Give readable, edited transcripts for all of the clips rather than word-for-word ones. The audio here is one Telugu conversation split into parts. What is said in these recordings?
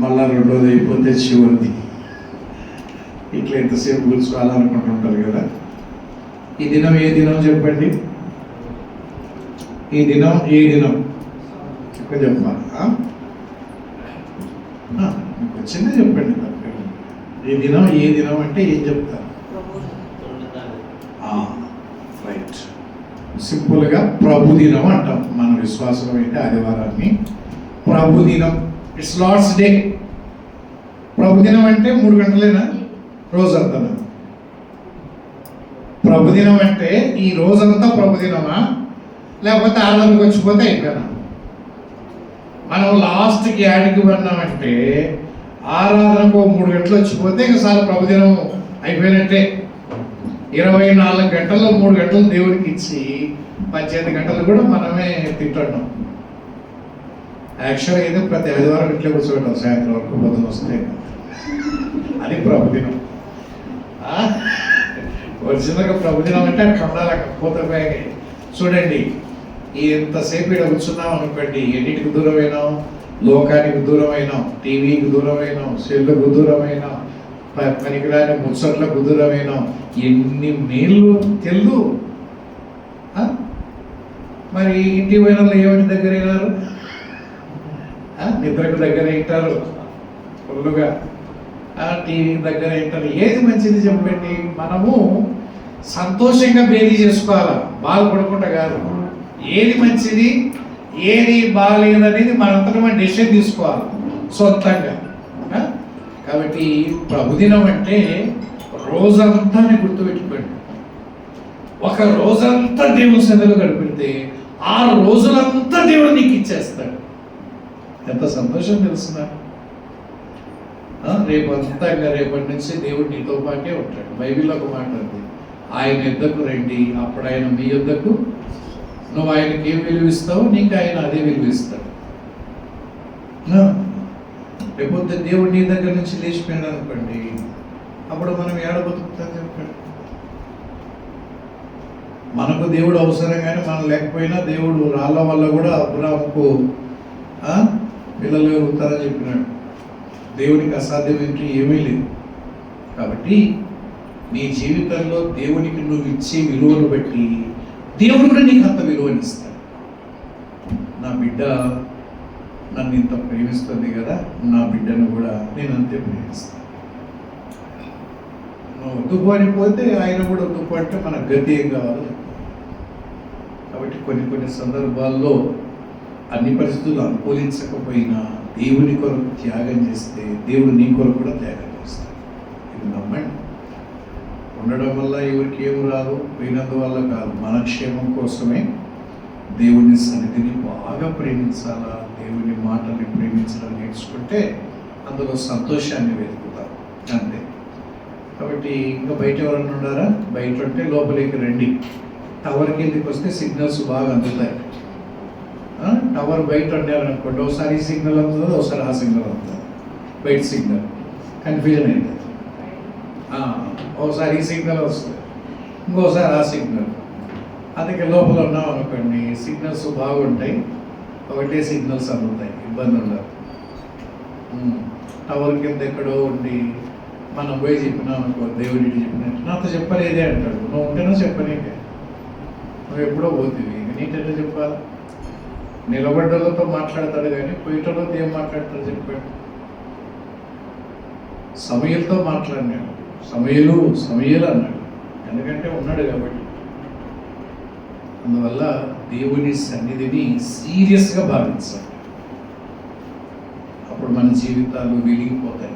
మళ్ళా రెండోది అయిపోతే చివరిది. ఇట్లా ఎంతసేపు కూర్చోవాలనుకుంటుంటారు కదా. ఈ దినం ఏ దినం చెప్పండి? ఈ దినం ఏ దినం ఎక్కువ చెప్పాలి. మీకు వచ్చిందే చెప్పండి. ఈ దినం ఏ దినం అంటే ఏం చెప్తారు? రైట్. సింపుల్గా ప్రభు దినం అంటాం. మన విశ్వాసం అయితే ఆదివారాన్ని ప్రభు దినం, ఇట్స్ లార్డ్స్ డే. ప్రభు దినం అంటే 3 గంటలేనా? రోజంతా ప్రభు దినం అంటే ఈ రోజంతా ప్రభు దినమా, లేకపోతే ఆరాధనకు వచ్చిపోతే అయిపోయినా? మనం లాస్ట్కి యాడికి పడినామంటే ఆరాధనకు 3 గంటలు వచ్చిపోతే ఇక చాలా ప్రభుదినం అయిపోయినట్టే. 24 గంటల్లో 3 గంటలు దేవుడికి ఇచ్చి 18 గంటలు కూడా మనమే తింటున్నాం. యాక్చువల్గా అయితే ప్రతి ఆదివారం ఇంట్లో కూర్చోబెట్టాం సాయంత్రం వరకు, పొద్దున వస్తే. అది ప్రభుదినం. ఒరిజినల్గా ప్రభుదినం అంటే కమలాల పోతే చూడండి. ఎంతసేపు ఇక్కడ కూర్చున్నాం అనుకోండి, ఎన్నిటికి దూరమైనాం? లోకానికి దూరమైనాం, టీవీకి దూరమైనాం, సెల్లుకు దూరమైనాం, పనికిరాని ముచ్చట్లకు దూరమైనాం. ఎన్ని మేళ్ళు తెల్లు. మరి ఇంటికి పోయిన వాళ్ళు ఏమిటి దగ్గర అయినారు? నిద్రకు దగ్గర అవుతారు, ఫుల్లుగా టీవీకి దగ్గర అవుతారు. ఏది మంచిది చెప్పండి? మనము సంతోషంగా బేరీ చేసుకోవాలా, బాధపడకుండా కాదు. ఏది మంచిది, ఏది బాగాలేదనేది మనంతటా మనం డెసిషన్ తీసుకోవాలి సొంతంగా. కాబట్టి ప్రభుదినం అంటే రోజంతా గుర్తుపెట్టుకోండి. ఒక రోజంతా దేవుని సన్నిధిలో గడిపితే 6 రోజులంతా దేవుడు నీకు ఇచ్చేస్తాడు. ఎంత సంతోషం తెలుసునా? రేపంతా రేపటి నుంచి దేవుడు నీతో పాటే ఉంటాడు. బైబిల్లో ఒక మాట ఉంది, ఆయన యొద్దకు రండి, అప్పుడు ఆయన మీ యొద్దకు. నువ్వు ఆయనకి ఏం విలువిస్తావు, నీకు ఆయన అదే విలువిస్తాడు. రేపొద్దు దేవుడు నీ దగ్గర నుంచి లేచిపోయాడు అనుకోండి, అప్పుడు మనం ఏడ బతుకుతాం చెప్పండి? మనకు దేవుడు అవసరం, కానీ మనం లేకపోయినా దేవుడు రాళ్ళ వల్ల కూడా అబ్రాహాముకు పిల్లలు ఎరుగుతారని చెప్పినాడు. దేవునికి అసాధ్యం ఏంటి? ఏమీ లేదు. కాబట్టి నీ జీవితంలో దేవునికి నువ్వు ఇచ్చే విలువను బట్టి దేవుడు కూడా నీకు అంత విలువనిస్తాడు. నా బిడ్డ నన్ను ఇంత ప్రేమిస్తుంది కదా, నా బిడ్డను కూడా నేను అంతే ప్రేమిస్తాను. నువ్వు వద్దుకు అని పోతే ఆయన కూడా వద్దుకు అంటే మన గతి ఏం కావాలో. కాబట్టి కొన్ని సందర్భాల్లో అన్ని పరిస్థితులు అనుకూలించకపోయినా దేవుని కొరకు త్యాగం చేస్తే దేవుడు నీ కొరకు కూడా త్యాగం చేస్తాడు. ఇది నమ్మండి. ఉండడం వల్ల ఎవరికి ఏమి రాదు, పోయినందువల్ల కాదు. మన క్షేమం కోసమే దేవుని సన్నిధిని బాగా ప్రేమించాలా, దేవుని మాటల్ని ప్రేమించడం నేర్చుకుంటే అందులో సంతోషాన్ని వెతుకుతాం అంతే. కాబట్టి ఇంకా బయట ఎవరన్నా ఉన్నారా? బయట ఉంటే లోపలికి రండి. టవర్ కిందకి వస్తే సిగ్నల్స్ బాగా అందుతాయి. టవర్ బయట ఉండాలనుకోండి, ఒకసారి ఈ సిగ్నల్ అందుతుంది, ఒకసారి ఆ సిగ్నల్ అందుతుంది. బయట సిగ్నల్ కన్ఫ్యూజన్ అవుతుంది. ఒకసారి ఈ సిగ్నల్ వస్తుంది, ఇంకోసారి ఆ సిగ్నల్. అందుకే లోపల ఉన్నాం అనుకోండి, సిగ్నల్స్ బాగుంటాయి, ఒకటే సిగ్నల్స్ అందుతాయి, ఇబ్బంది ఉండదు. టవర్ కింద ఎక్కడో ఉండి మనం పోయి చెప్పినాం అనుకో, దేవుడికి చెప్పినట్టు నాతో చెప్పలేదే అంటాడు. నువ్వు ఉంటేనో చెప్పనీకే, నువ్వు ఎప్పుడో పోతుంది. నీటెట్లా చెప్పాలి? నిలబడ్డలతో మాట్లాడతాడు కానీ పోయేటోళ్ళతో ఏం మాట్లాడతాడు చెప్పాడు? సమయలతో మాట్లాడినాడు, సమయలు అన్నాడు. ఎందుకంటే ఉన్నాడు కాబట్టి. అందువల్ల దేవుని సన్నిధిని సీరియస్గా భావించాలి. అప్పుడు మన జీవితాలు వెలిగిపోతాయి.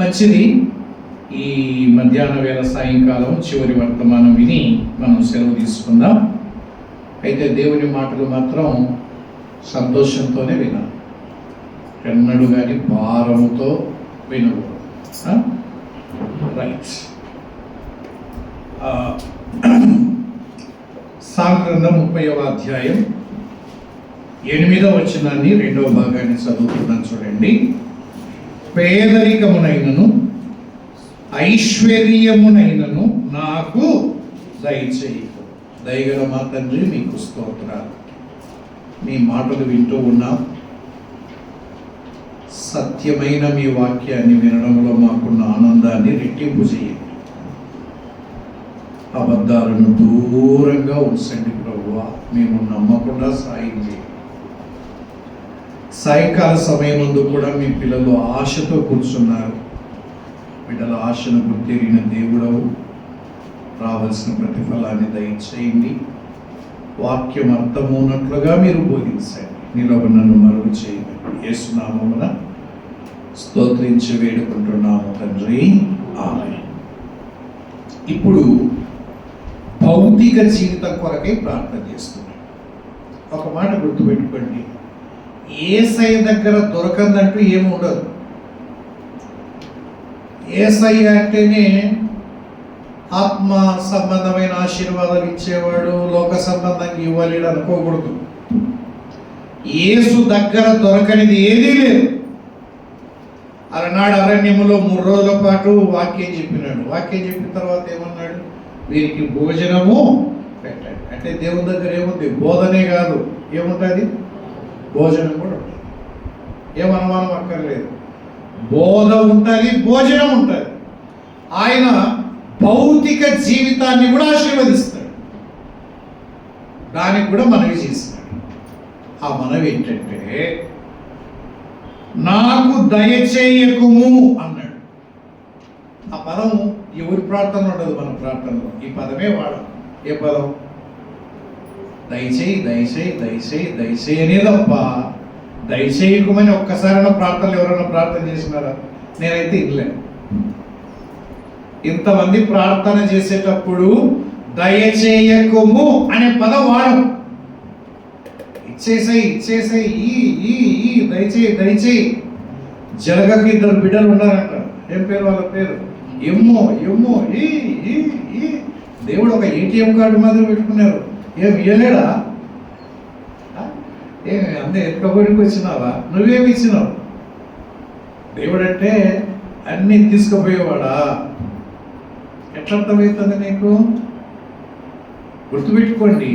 మంచిది. ఈ మధ్యాహ్న వేళ సాయంకాలం చివరి వర్తమానం విని మనం సెలవు తీసుకుందాం. అయితే దేవుని మాటలు మాత్రం సంతోషంతోనే వినాలి, ఎన్నడూ కానీ భారముతో వినకూడదు. రైట్. సాంగ్రంథం 30వ అధ్యాయం 8వ వచనాన్ని 2వ భాగాన్ని చదువుతున్నాను చూడండి. పేదరికమునైనను ఐశ్వర్యమునైనను నాకు దయచేయి. దయగల మా తండ్రి, మీకు స్తోత్రాలు. మీ మాటలు వింటూ ఉన్నాం, సత్యమైన మీ వాక్యాన్ని వినడంలో మాకున్న ఆనందాన్ని రెట్టింపు చేయండి. అబద్ధాలను దూరంగా ఉంచండి ప్రభువా. మేము నమ్మకుండా సాయం చేయండి. సాయంకాల సమయం ముందు కూడా మీ పిల్లలు ఆశతో కూర్చున్నారు. బిడ్డల ఆశను గుర్తెరిగిన దేవుడవు, రావాల్సిన ప్రతిఫలాన్ని దయచేయండి. వాక్యం అర్థమవునట్లుగా మీరు బోధించండి. నిలబడినను మరుగు చేయండి. యేసు నామమున స్తోత్రించి వేడుకుంటున్నాము తండ్రి, ఆమేన్. ఇప్పుడు భౌతిక జీవితం కొరకై ప్రార్థన చేస్తున్నాడు. ఒక మాట గుర్తుపెట్టుకోండి, యేసయ్య దగ్గర దొరకందంటూ ఏమి ఉండదు. యేసయ్య అంటేనే ఆత్మ సంబంధమైన ఆశీర్వాదాలు ఇచ్చేవాడు, లోక సంబంధంగా ఇవ్వలేడు అనుకోకూడదు. యేసు దగ్గర దొరకనిది ఏదీ లేదు. అలనాడు అరణ్యములో 3 రోజుల పాటు వాక్యం చెప్పినాడు. వాక్యం చెప్పిన తర్వాత ఏమన్నాడు? వీరికి భోజనము పెట్టండి. అంటే దేవుని దగ్గర ఏముంది? బోధనే కాదు, ఏముంటుంది? భోజనం కూడా ఉంటుంది. ఏమనుమానం అక్కర్లేదు. బోధ ఉంటుంది, భోజనం ఉంటుంది. ఆయన భౌతిక జీవితాన్ని కూడా ఆశీర్వదిస్తాడు. దానికి కూడా మనవి చేస్తాడు. ఆ మనవి ఏంటంటే, నాకు దయచేయకుము అన్నాడు. ఆ పదం ఎవరి ప్రార్థన ఉండదు, మన ప్రార్థనలో ఈ పదమే వాడడం. ఏ పదం? దయచేయి దయచేయి దయచేయి దయచేయి అనే తప్ప దయచేయకుమని ఒక్కసారైనా ప్రార్థనలు ఎవరైనా ప్రార్థన చేసినారా? నేనైతే ఇల్లే. ఇంతమంది ప్రార్థన చేసేటప్పుడు దయచేయకుము అనే పదం వాడం. ఇచ్చేసాయి ఇచ్చేసాయి, ఈ దయచేయి దయచేయి. జలగకి 2 బిడ్డలు ఉన్నారంట. ఏం పేరు వాళ్ళ పేరు? ఎమ్మో ఎమ్మో ఈ దేవుడు ఒక ATM కార్డు మాదిరి పెట్టుకున్నారు. ఏం ఇయ్యలేడా? ఏమి అందరూ ఎత్తుకపోయికి వచ్చినావా? నువ్వేమి ఇచ్చినావు? దేవుడు అంటే అన్నీ తీసుకుపోయేవాడా? ఎట్లా అర్థమవుతుంది నీకు? గుర్తుపెట్టుకోండి,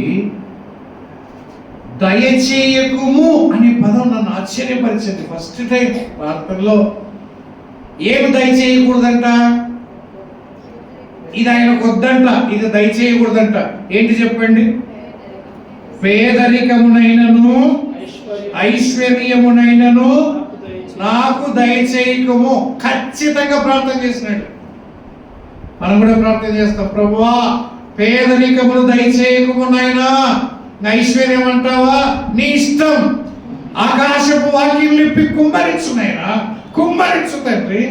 దయచేయకుము అనే పదం నన్ను ఆశ్చర్యపరిచింది. ఫస్ట్ టైం వార్తల్లో ఏమి దయచేయకూడదంట? ఇది ఆయనకు వద్దంట, ఇది దయచేయకూడదంట. ఏంటి చెప్పండి? పేదరికమునైనను ఐశ్వర్యమునైనను నాకు దయచేయకము. ఖచ్చితంగా ప్రార్థన చేసినాడు. మనం కూడా ప్రార్థన చేస్తాం, ప్రభువా పేదరికమును దయచేయకము నాయనా. ఐశ్వర్యం అంటావా? నీ ఇష్టం. ఆకాశపు వాక్యం లిప్పి కుమ్మరించు నాయనా, కుమ్మరించు తండ్రి.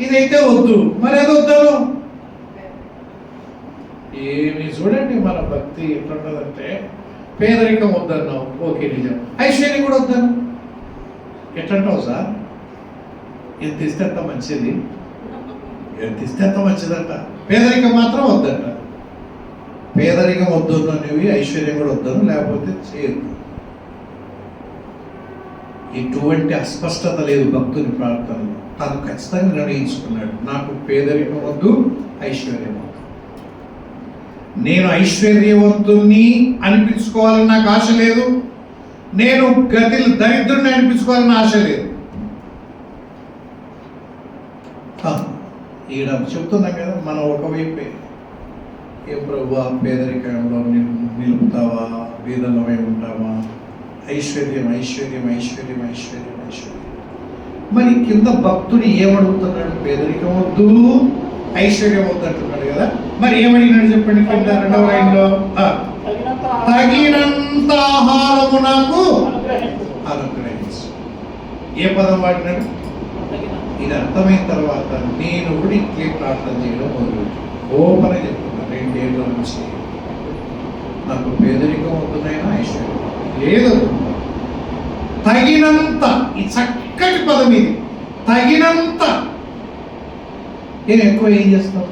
ఇదైతే వద్దు, మరి అది వద్దాను. ఏమి చూడండి మన భక్తి ఎట్లుంటుందంటే, పేదరికం వద్దన్నావు, ఓకే నిజం. ఐశ్వర్యం కూడా వద్దాను. ఎట్లంటావు సార్? ఎంత ఇస్తే అంత మంచిది, ఎంత ఇస్తే అంత మంచిదంట. పేదరికం మాత్రం వద్దంట. పేదరికం వద్దు అనేవి, ఐశ్వర్యం కూడా వద్దాను, లేకపోతే చేయొద్దు. ఎటువంటి అస్పష్టత లేదు భక్తుని ప్రార్థనలో. తను ఖచ్చితంగా నిర్ణయించుకున్నాడు, నాకు పేదరికం వద్దు, ఐశ్వర్యం వద్దు. నేను ఐశ్వర్యవంతుణ్ణి అనిపించుకోవాలని నాకు ఆశ లేదు, నేను గతిలో దరిద్రుని అనిపించుకోవాలని ఆశ లేదు. ఈడ చెప్తున్నాం కదా, మనం ఒకవైపే ఏ ప్రభువా పేదరికంలో నిలుపుతావా, బీదలమై ఉంటావా, ఐశ్వర్యం ఐశ్వర్యం ఐశ్వర్యం ఐశ్వర్యం ఐశ్వర్యం. మరి కింద భక్తుడు ఏమడుగుతున్నాడు? పేదరికం వద్దు, ఐశ్వర్యం వద్దు అంటున్నాడు కదా. మరి ఏమడిగినాడు చెప్పండి కింద 2వ లైన్లో? తగినంత ఆహారము నాకు అనుగ్రహించు. ఏ పదం వాడినాడు? ఇది అర్థమైన తర్వాత నేను కూడా ఇట్లే ప్రార్థన చేయడం మొదలుపెట్టి ఓపెన్ చెప్తున్నా. 2 ఏళ్ళ నుంచి నాకు పేదరికం వద్దునైనా ఐశ్వర్యం లేదు. తగినంత, ఈ చక్కటి పదం ఇది, తగినంత. నేను ఎక్కువ ఏం చేస్తావు?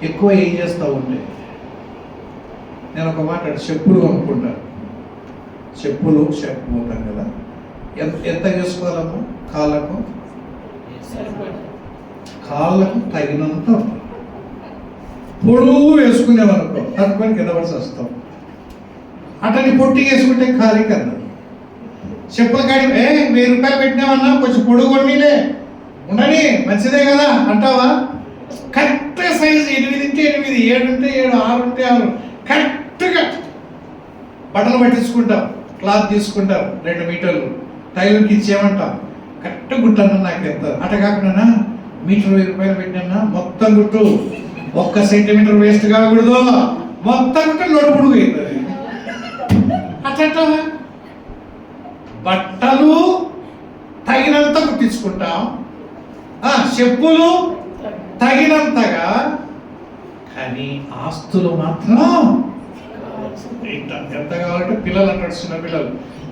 ఎక్కువ ఏం చేస్తావు అంటే, నేను ఒక మాట, చెప్పులు కొనుక్కుంటాను. చెప్పులు పోతాం కదా, ఎంత చేసుకోవాలమ్మా? కాళ్ళకు తగినంత పొడుగు వేసుకునేవనుకో, తక్కువ కింద పడి వస్తాం. అటని పొట్టి వేసుకుంటే ఖాళీ కన్నా. చెప్పుల కాడి 1000 రూపాయలు పెట్టినామన్నా కొంచెం పొడుగు కొనిలే ఉండని మంచిదే కదా అంటావా? కరెక్ట్ సైజు 8 ఉంటే 8, 7 ఉంటే 7, 6 ఉంటే 6 కరెక్ట్గా బట్టలు పట్టించుకుంటాం, క్లాత్ తీసుకుంటాం 2 మీటర్లు టైలర్కి ఇచ్చేయమంటాం. కరెక్ట్ గుట్టన్నా నాకు ఎంత అట కాకుండా మీటర్ 1000 రూపాయలు పెట్టినా మొత్తం గుట్టు 1 సెంటీమీటర్ వేస్ట్ కాకూడదు, మొత్తం గుట్టు నొడుపుడుగు అవుతుంది. అట్లా బట్టలు తగినంత కుట్టించుకుంటాం, చెప్పులు తగినంతగా, కానీ ఆస్తులు మాత్రం ఎంత కావాలంటే పిల్లలు అంటాడు, చిన్న పిల్లలు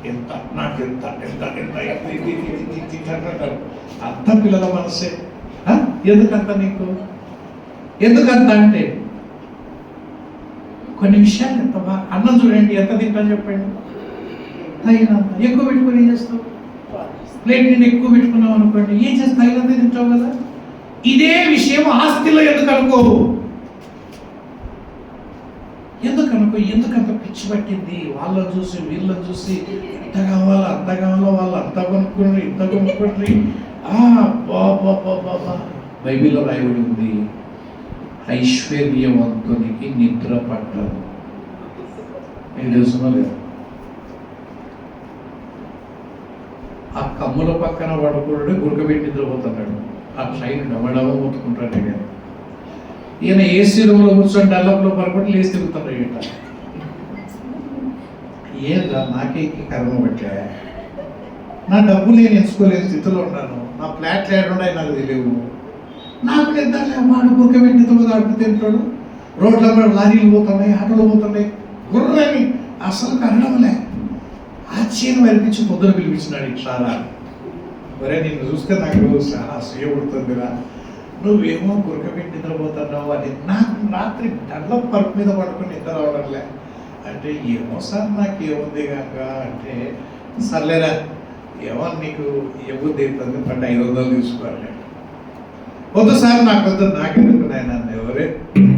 ఎంత నాకు ఎంత ఎంత ఎంత అంటారు. అంత పిల్లల మనసే. ఎందుకంత నీకు ఎందుకంత అంటే కొన్ని విషయాలు ఎంత బాగా అన్నం చూడండి ఎంత తింటా చెప్పండి, తగినంత. ఎక్కువ పెట్టుకొని ఏం చేస్తావు? ప్లేట్ నేను ఎక్కువ పెట్టుకున్నావు అనుకోండి, ఏం చేస్తావు? తగినంత తింటావు కదా. ఇదే విషయం ఆస్తిలో ఎందుకు అనుకోవు? ఎందుకంత పిచ్చి పట్టింది? వాళ్ళని చూసి వీళ్ళని చూసి ఇంత కావాలా అంత కావాలా, వాళ్ళు అంత కొనుక్కుని ఇంత కొనుక్కుంటారు. బైబిల్లో రాయబడి ఉంది, ఐశ్వర్యవంతునికి నిద్ర పట్టదు. మీకు తెలుసున్నా లేదు? ఆ కమ్ముల పక్కన పడుకున్నాడు, గురకబెట్టి నిద్రపోతున్నాడు. ఆ ట్రైన్ డమడమ మొత్తుకుంటాడు. ఈయన ఏసీ రూమ్లో కూర్చొని డెవలప్లో పడుకుంటే లేచి తిరుగుతాడు. ఏందా నాకే కర్మ పట్టా, నా డబ్బు నేను ఎంచుకోలేని స్థితిలో ఉన్నాను, నా ఫ్లాట్లు ఏడున్నాయి నాకు తెలియవు, నాకు నిద్రలే. వాడు గురకబెట్టి నిద్రపోతే అడుగు తింటాడు, రోడ్ల మీద లారీలు పోతున్నాయి, ఆటోలు పోతున్నాయి, గుర్రని అసలు కనడంలే. ఆశ్చర్యం అనిపించి పొద్దున పిలిపించినాడు. ఇట్లా ఒరే నిన్ను చూస్తే నాకు చాలా అసూయ పుడుతుందిరా, నువ్వేమో గురకబెట్టి నిద్రపోతున్నావు అని. నాకు రాత్రి డెవలప్ పరుపు మీద పడుకుని నిద్ర అవడంలే అంటే, ఏమో సార్ నాకేముంది కాక అంటే, సర్లేరా ఏమో నీకు ఏముంది అవుతుంది పంట 500 తీసుకోవాలి. వద్దు సార్ నాకు వద్దు, నాకెందుకు నాయన, ఎవరే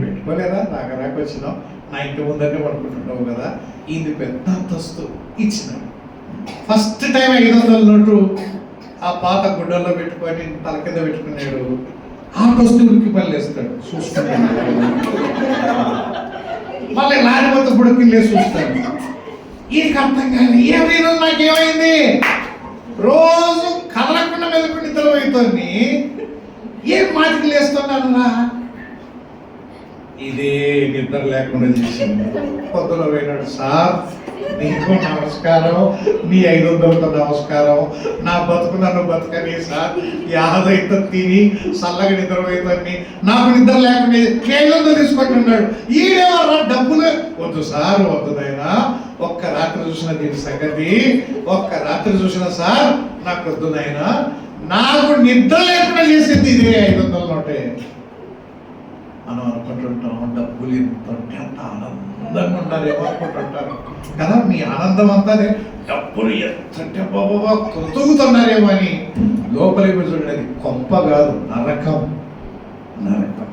పెట్టుకోలేదా, రాక వచ్చినావు, నా ఇంటి ముందరే పడుకుంటున్నావు కదా, ఇది పెద్ద అంతస్తు ఇచ్చినాడు. ఫస్ట్ టైం 500 నోటు ఆ పాత గుడ్డల్లో పెట్టుకొని తల కింద పెట్టుకున్నాడు. ఆ వస్తువులకి పళ్ళు వేస్తాడు, చూసుకున్నాడు. మళ్ళీ లారిపోతే బుడకి లేసి చూస్తాడు. ఈయనకి అర్థం కాదు, ఏమైనా నాకేమైంది, రోజు కదలకుండా మెదకుండా నిద్ర అవుతుంది, ఏం మాటకి లేస్తున్నానురా. ఇదే నిద్ర లేకుండా చేసింది. పొద్దున పోయినాడు, సార్ నీకు నమస్కారం, నీ 500 నమస్కారం, నా బతుకు నన్ను బతకని సార్, 50 తిని చల్లగా నిద్రపోయిందని నాకు నిద్ర లేకుండా 500 తీసుకుంటున్నాడు. ఈడేవారా డబ్బులు? వద్దు సార్ వద్దు నాయనా, ఒక్క రాత్రి చూసిన దీని సంగతి, ఒక్క రాత్రి చూసిన సార్ నాకు వద్దు నాయనా, నాకు నిద్ర లేకుండా చేసింది ఇదే 500 నోటే. మనం అనుకుంటుంటాం డబ్బులు ఎంత అంత ఆనందంగా ఉండాలేమో అనుకుంటుంటారు కదా. మీ ఆనందం అంతా డబ్బులు ఎంత బాబా తొత్తుగుతున్నారేమో అని. లోపలికి చూడండి, కొంప కాదు నరకం, నరకం.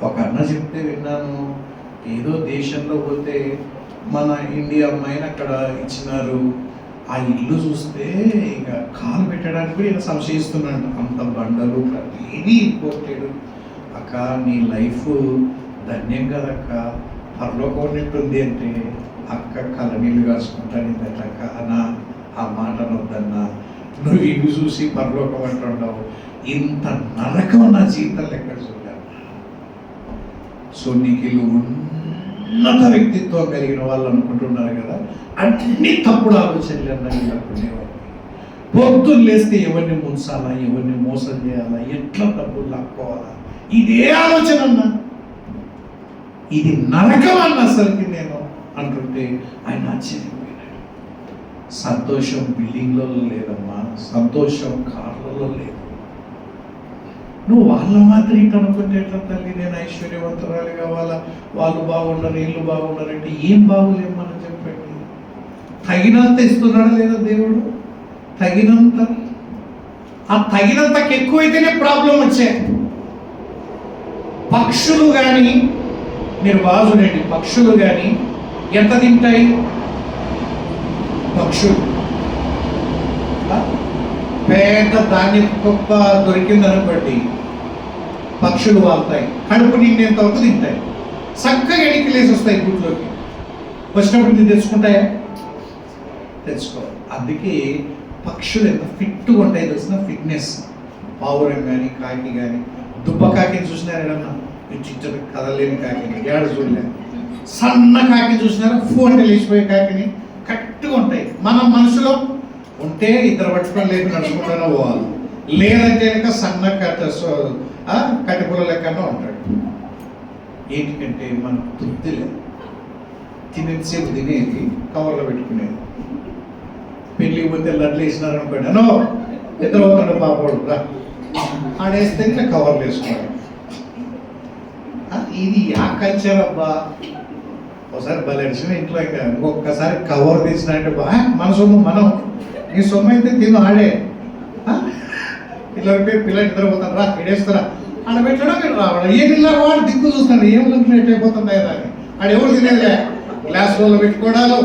ఒక అన్న చెప్తే విన్నాను, ఏదో దేశంలో పోతే మన ఇండియా అమ్మాయిని అక్కడ ఇచ్చినారు, ఆ ఇల్లు చూస్తే ఇక కాలు పెట్టడానికి కూడా ఇలా సంశయిస్తున్నాడు. అంత బండలు ప్రతిదీ ఇంపోర్టెడ్. అక్క నీ లైఫ్ ధన్యం కదక్క, పరలోకం ఉన్నట్టుంది అంటే, అక్క కళ్ళనీళ్ళు కాసుకుంటాను అక్క అన్న, ఆ మాట వద్దన్నా, నువ్వు ఇవి చూసి పరలోకం అంటున్నావు. ఇంత నరకం నా జీవితంలో ఎక్కడ చూడాలి. సో నీకు ఇల్లు ఉన్నత వ్యక్తిత్వం కలిగిన వాళ్ళు అనుకుంటున్నారు కదా, అన్ని తప్పుడు ఆలోచనలు అన్నవాళ్ళు. పొద్దున్న లేస్తే ఎవరిని ముంచాలా, ఎవరిని మోసం చేయాలా, ఎట్లా డబ్బులు లాక్కోవాలా, ఇదే ఆలోచన అన్నా. ఇది నరకం అన్న అసలుకి నేను అంటుంటే ఆయన ఆశ్చర్యపోయినాడు. సంతోషం బిల్డింగ్లలో లేదమ్మా, సంతోషం కార్లలో లేదు. నువ్వు వాళ్ళ మాత్రం ఇట్లా అనుకుంటే ఎట్లా తల్లి, నేను ఐశ్వర్యవంతురాలు కావాలా, వాళ్ళు బాగుండరు వీళ్ళు బాగుండరంటే ఏం బాగులేము మనం చెప్పండి. తగినంత ఇస్తున్నాడా లేదా దేవుడు? తగినంత. ఆ తగినంతకి ఎక్కువైతేనే ప్రాబ్లం వచ్చాయి. పక్షులు కానీ, మీరు బాగా చూడండి, పక్షులు కానీ ఎంత తింటాయి? పక్షులు పెద్ద ధాన్యం గొప్ప దొరికిందనుకోండి, పక్షులు వాళ్తాయి, కడుపు నిండేంత వరకు తింటాయి, చక్కగా ఎడికి లేసి వస్తాయి గుడ్లోకి. వచ్చినప్పుడు నేను తెచ్చుకుంటాయా? తెచ్చుకోవాలి. అందుకే పక్షులు ఎంత ఫిట్గా ఉంటాయి తెలిసిన, ఫిట్నెస్. పావురం కానీ కాకి కానీ, దుబ్బ కాకిని చూసినారు ఏడన్నా? చిన్న కదలేని కాకిని ఏడ చూడలేదు. సన్న కాకిని చూసినారా? ఫోన్ లేచిపోయే కాకిని. కరెక్ట్గా ఉంటాయి. మన మనసులో ఉంటే ఇద్దరు పట్టుకొని లేక నడుచుకుంటానో పోవాలి, లేదంటే కనుక సన్న కట్టెపుల్ల లెక్కన్నా ఉంటాడు. ఏంటంటే మనకు తృప్తి లేదు. తినేసేపు తినేది, కవర్లో పెట్టుకునేది. పెళ్ళికి పోతే లడ్లు వేసినారనుకోండి, అనో ఇద్దరు అవుతాడు పాపడు రా ఆడేస్తే ఇట్లా కవర్లు వేసుకోవాలి. ఇది ఆ కల్చర్ అబ్బా. ఒకసారి బలెడిచిన ఇంట్లో ఇంకా ఇంకొకసారి కవర్ తీసినట్టు మన సొమ్ము మనం, నీ సొమ్ము అయితే తిను ఆడే. పిల్లలకి పిల్లలు నిద్రపోతాను రా ఇడేస్తారా ఆడ పెట్టడం, మీరు రావడం. ఏ పిల్లలు వాడు దిక్కు చూస్తాడు, ఏం ఎట్ అయిపోతుంది కదా అని. ఆడ ఎవరు తినేదిలే, గ్లాసులలో పెట్టుకోవడాలు,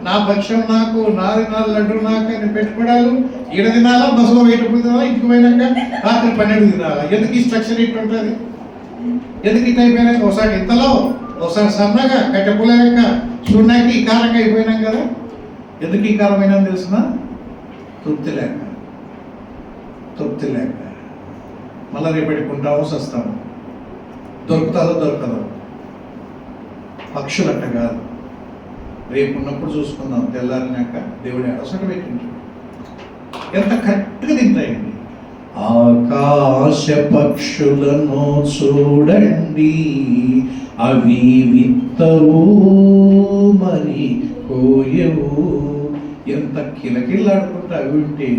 నా భక్ష్యం నాకు, నాది లడ్డు నాకు అని పెట్టుకోవడాలు. ఈడ తినాలా, బస్సులో వేటప్పుడు తినాలా, ఇంటికి పోయినాక రాత్రి 12 తినాలా. ఎందుకు ఈ స్ట్రక్చర్ ఇట్టు ఉంటుంది? ఎందుకు ఇట్ అయిపోయినాక ఒకసారి ఇంతలో, ఒకసారి సన్నగా కట్టెపుల్ల లెక్క చూడడానికి ఈ కారంగా అయిపోయినాం కదా. ఎందుకు ఈ కారమైనా తెలిసిన? తృప్తి లేక. తృప్తి లేక మళ్ళీ రేపెట్టుకుంటాము, వస్తాము. దొరుకుతుందో దొరకదో. పక్షులు అట్ట కాదు. రేపు ఉన్నప్పుడు చూసుకుందాం, తెల్లారినాక దేవుడి అడసట పెట్టింటాడు. ఎంత కరెక్ట్గా తింటాయండి. ఆకాశ పక్షులను చూడండి, అవి విత్తవు మరి కోయవు. ఎంత కిలకిల్లాడుకుంటూ అవి ఉంటే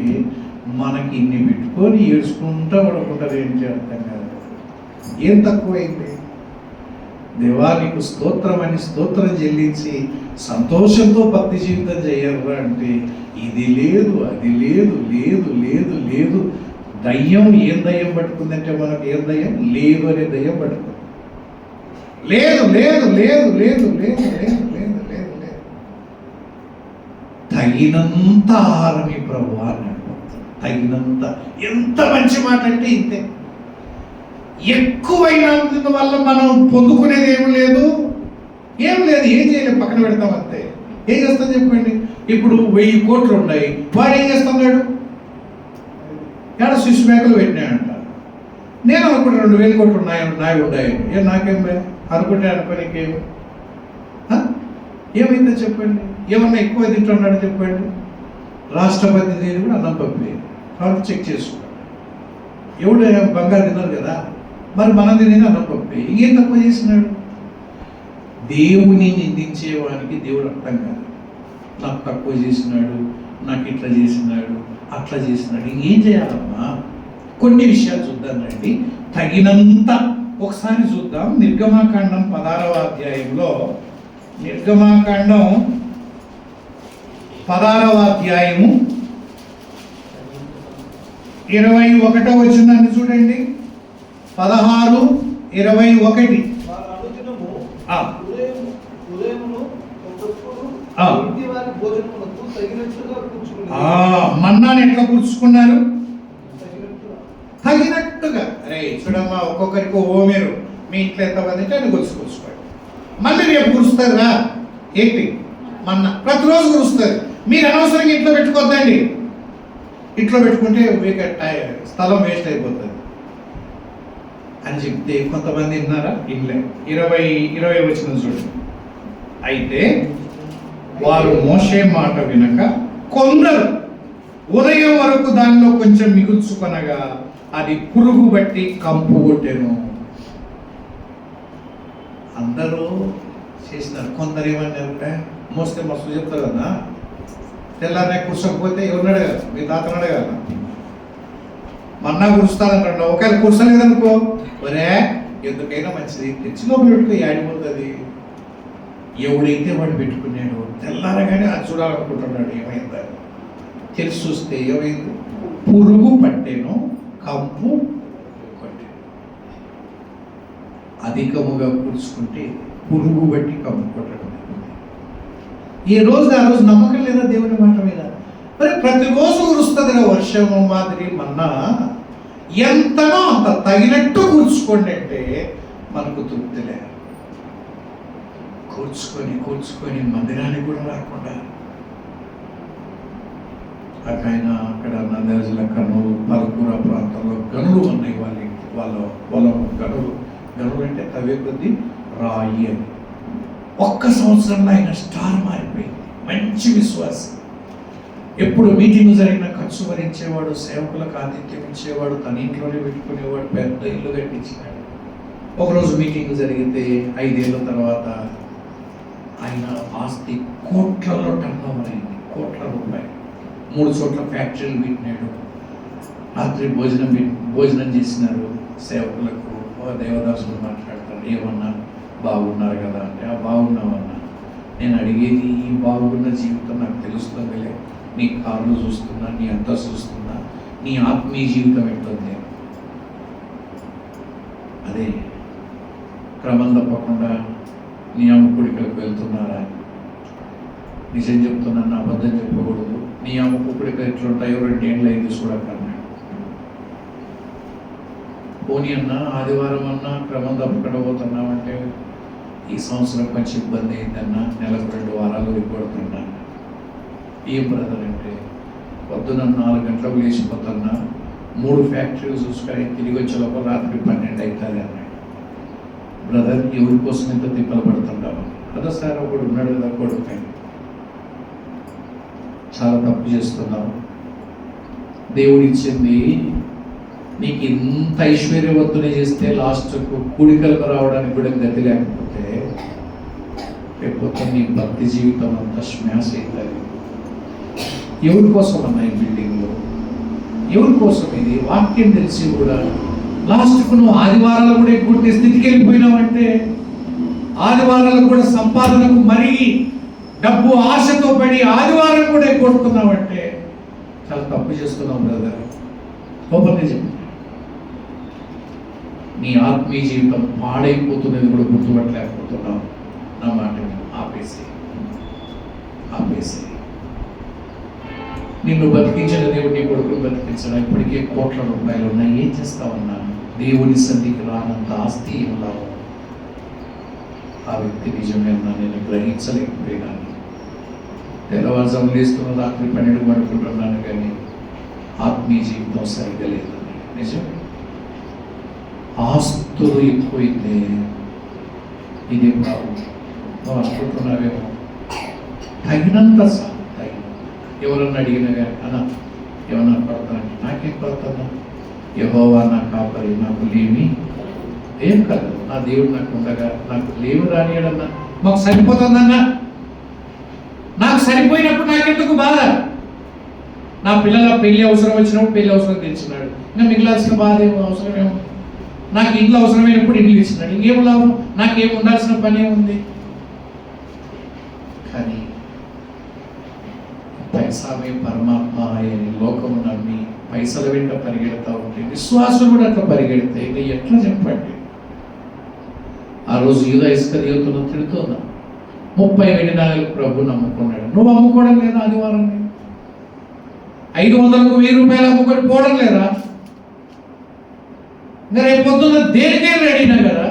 మనకి ఇన్ని పెట్టుకొని ఏడ్చుకుంటూ పడుకుంటారు. ఏం చేస్తాం కాదు. ఏం తక్కువైంది? దేవానికి స్తోత్రం అని స్తోత్రం చెల్లించి సంతోషంతో భక్తి జీవితం చేయరు అంటే ఇది లేదు, అది లేదు, లేదు లేదు లేదు. దయ్యం ఏం దయ్యం పట్టుకుందంటే మనకు ఏం దయ్యం లేదు అనే దయ్యం పట్టుకుంది. లేదు లేదు లేదు లేదు లేదు లేదు లేదు లేదు లేదు. తగినంత ఆహారం ఈ ప్రభువా అన్నాడు. తగినంత. ఎంత మంచి మాట అంటే ఇంతే. ఎక్కువైనందు వల్ల మనం పొందుకునేది ఏం లేదు, ఏం లేదు. ఏం చేయలేదు, పక్కన పెడతాం అంతే. ఏం చేస్తాం చెప్పండి? ఇప్పుడు 1000 కోట్లు ఉన్నాయి, వాడు ఏం చేస్తున్నాడు? ఏడ స్విచ్ బ్యాంకులు పెట్టినాయంట. నేను అనుకుంటే 2000 కోట్లు నాయి ఉన్నాయి. ఏం నాకేం అనుకుంటే అనుకోనికేమి ఏమైందో చెప్పండి? ఏమన్నా ఎక్కువ తింటున్నాడు చెప్పండి? రాష్ట్రపతి దేని కూడా అన్నం పంపి కాబట్టి చెక్ చేసుకోండి. ఎవడు బంగారు తిన్నారు కదా, మరి మనం తినేది అన్నం పంపి. ఇంకేం తక్కువ చేసినాడు? దేవుని నిందించేవానికి దేవుడు అర్థం కాదు. నాకు తక్కువ చేసినాడు, నాకు ఇట్లా చేసినాడు, అట్లా చేసినాడు. ఇంకేం చేయాలమ్మా? కొన్ని విషయాలు చూద్దాం రండి. తగినంత ఒకసారి చూద్దాం. నిర్గమాకాండం 16వ అధ్యాయంలో, నిర్గమాకాండం 16వ అధ్యాయము 21వ వచనాన్ని చూడండి. 16:21. మన్నాని ఎట్లా కూర్చుకున్నారు? తగినట్టుగా. అరే చూడమ్మా, ఒక్కొక్కరికి ఓమేరు, మీ ఇంట్లో ఎంత మంది అంటే అని కూర్చుకోండి. మళ్ళీ రేపు కూర్చుతుంది రా. ఏంటి మన్నా? ప్రతిరోజు కూర్చుతుంది. మీరు అనవసరంగా ఇంట్లో పెట్టుకోవద్దండి. ఇంట్లో పెట్టుకుంటే మీకు స్థలం వేస్ట్ అయిపోతుంది అని చెప్తే కొంతమంది విన్నారా? ఇన్లే. 20 వచ్చిన చూడండి. అయితే వారు మోషే మాట వినక కొందరు ఉదయం వరకు దానిలో కొంచెం మిగుల్చుకొనగా అది పురుగు బట్టి కంపు కొట్టెను. అందరూ చేసినారు. కొందరు ఏమన్నారు? మోస్తే మస్తు చెప్తారు కదా, తెల్లారనే కూర్చోకపోతే ఎవరిని అడగాలి? మీ తాతను అడగాల. మన్నా కూర్చుతానంటాడు. ఒకవేళ కూర్చోలేదనుకో, ఒరే ఎందుకైనా మంచిది తెచ్చి లోపల పెట్టుకో, ఆడిపోతుంది. ఎవడైతే వాడు పెట్టుకున్నాడు తెల్లారగానే అది చూడాలనుకుంటున్నాడు. ఏమైందా తెలిసి చూస్తే ఏమైంది? పురుగు పట్టేను, కంపు కొట్టేను. అధికముగా కూర్చుకుంటే పురుగు బట్టి కంపు కొట్టడం. ఏ రోజు ఆ రోజు నమ్మకం లేదా దేవుని మాట మీద? మరి ప్రతిరోజు కురుస్తుంది వర్షం మాదిరి మన్నా, ఎంతనో అంత తగినట్టు కూర్చుకోండి అంటే మనకు తృప్తి లేదు. కూర్చుకొని మందిరానికి కూడా రాకుండా అక్కడ నంద్యాల జిల్లా కర్నూలు పలుకూర ప్రాంతంలో గనులు ఉన్నాయి. వాళ్ళ పొలం గనులు అంటే తవ్వే కొద్దీ రాయి అని. 1 సంవత్సరంలో ఆయన స్టార్ మారిపోయింది. మంచి విశ్వాసం. ఎప్పుడు మీటింగ్ జరిగినా ఖర్చు భరించేవాడు, సేవకులకు ఆతిథ్యం ఇచ్చేవాడు, తన ఇంట్లోనే పెట్టుకునేవాడు, పెద్ద ఇల్లు కట్టించినాడు. ఒకరోజు మీటింగ్ జరిగితే 5 ఏళ్ళ తర్వాత ఆయన ఆస్తి కోట్లలో టర్నోవర్ అయింది. కోట్ల రూపాయలు. 3 చోట్ల ఫ్యాక్టరీలు పెట్టినాడు. రాత్రి భోజనం చేసినారు. సేవకులకు దేవదాసులు మాట్లాడతారు, ఏమన్నా బాగున్నారు కదా అంటే, బాగున్నామన్నా. నేను అడిగేది ఈ బాగున్న జీవితం నాకు తెలుస్తుందిలే. నీ కార్లు చూస్తున్నా, నీ అంతా చూస్తున్నా, నీ ఆత్మీయ జీవితం ఎట్టుంది? అదే క్రమం తప్పకుండా నియామకుడికి వెళ్తున్నారా? నిజం చెప్తున్నాను, అబద్ధం చెప్పకూడదు. నియామకుడికి ఎట్లుంటాయో 2 ఏళ్ళు అయింది చూడకన్నా. పోనీ అన్నా ఆదివారం అన్నా క్రమం తప్పకుండా పోతున్నామంటే, ఈ సంవత్సరం కొంచెం ఇబ్బంది అయిందన్నా, నెలకు 2 వారాలు రిపోడుతున్నా. ఏం బ్రదర్ అంటే, పొద్దున 4 గంటలకు లేచిపోతున్నా, 3 ఫ్యాక్టరీలు చూసుకొని తిరిగి వచ్చే లోపల రాత్రి 12 అవుతుంది అన్నాడు. బ్రదర్ ఎవరి కోసం ఎంత తిప్పలు పడుతుంటాము? కదా సార్, ఒకడు ఉన్నాడు కదా కొడుకు, చాలా తప్పు చేస్తున్నావు. దేవుడు ఇచ్చింది నీకు ఇంత ఐశ్వర్యవంతుని చేస్తే లాస్ట్కు కూడికలకు రావడానికి కూడా గతి లేకపోతే లేకపోతే నీ భక్తి జీవితం అంతా స్మాష్ అవుతుంది. ఎవరి కోసం అన్నా ఈ బిల్డింగ్లో? ఎవరి కోసం ఇది? వాక్యం తెలిసి కూడా లాస్ట్కు నువ్వు ఆదివారాలు కూడా ఎగ్గొట్టే స్థితికి వెళ్ళిపోయినావంటే, ఆదివారాలు కూడా సంపాదనకు మరీ డబ్బు ఆశతో పడి ఆదివారం కూడా ఎగ్గొడుతున్నావంటే చాలా తప్పు చేస్తున్నావు బ్రదర్. ఓపెన్గా చెప్పు. నీ ఆత్మీయ జీవితం పాడైపోతున్నది కూడా గుర్తుపట్టలేకపోతున్నావు. నా మాట ఆపేసి నిన్ను బతికించిన దేవుడు నీ కొడుకును బతికించడం. ఇప్పటికే కోట్ల రూపాయలు ఉన్నాయి. ఏం చేస్తావన్నా? దేవుని సన్నిధికి రానంత ఆస్తి ఏం లాభం? ఆ వ్యక్తి నిజమేనా నేను గ్రహించలేకపోయినాను. తెల్లవారుజాము లేస్తున్న రాత్రి 12 పడుకుంటున్నాను, కానీ ఆత్మీయ జీవితం సరిగ్గా లేదు. నిజం. ఆస్తులు ఎక్కువైతే ఇది బాబు నువ్వు అనుకుంటున్నావేమో. తగినంత ఎవరన్నా అడిగినా కానీ అన్న ఏమన్నా పడతాను, నాకేం పడుతుందా? యెహోవా నా కాపరి, నాకు లేమి ఏం కాదు. నా దేవుడు నాకు ఉండగా నాకు లేమి రానియడన్నా మాకు సరిపోతుందన్నా. నాకు సరిపోయినప్పుడు నాకెందుకు బాధ? నా పిల్లల పెళ్లి అవసరం వచ్చినప్పుడు పెళ్లి అవసరం తెచ్చినాడు. ఇంకా మిగిలాల్సిన బాధ ఏమో, అవసరమేమో. నాకు ఇంట్లో అవసరమైనప్పుడు ఇంట్లో ఇచ్చినాడు. ఇంకేం లాభం? నాకేం ఉండాల్సిన పని ఉంది. కానీ పైసామే పరమాత్మ అనే లోకము నమ్మి పైసల వెంట పరిగెడతా ఉంటే విశ్వాసులు కూడా అట్లా పరిగెడితే ఇంకా ఎట్లా చెప్పండి? ఆ రోజు యూదా ఇస్కరియోతును తిడుతున్నా, 30 వెండి నాణేలకు ప్రభు నమ్ముకున్నాడు. నువ్వు అమ్ముకోవడం లేదా? ఆదివారం 500కు 1000 రూపాయలు అమ్ముకొని పోవడం లేదా? ఇంకా రేపు పొద్దున్న దేనికైనా రెడీనా కదా?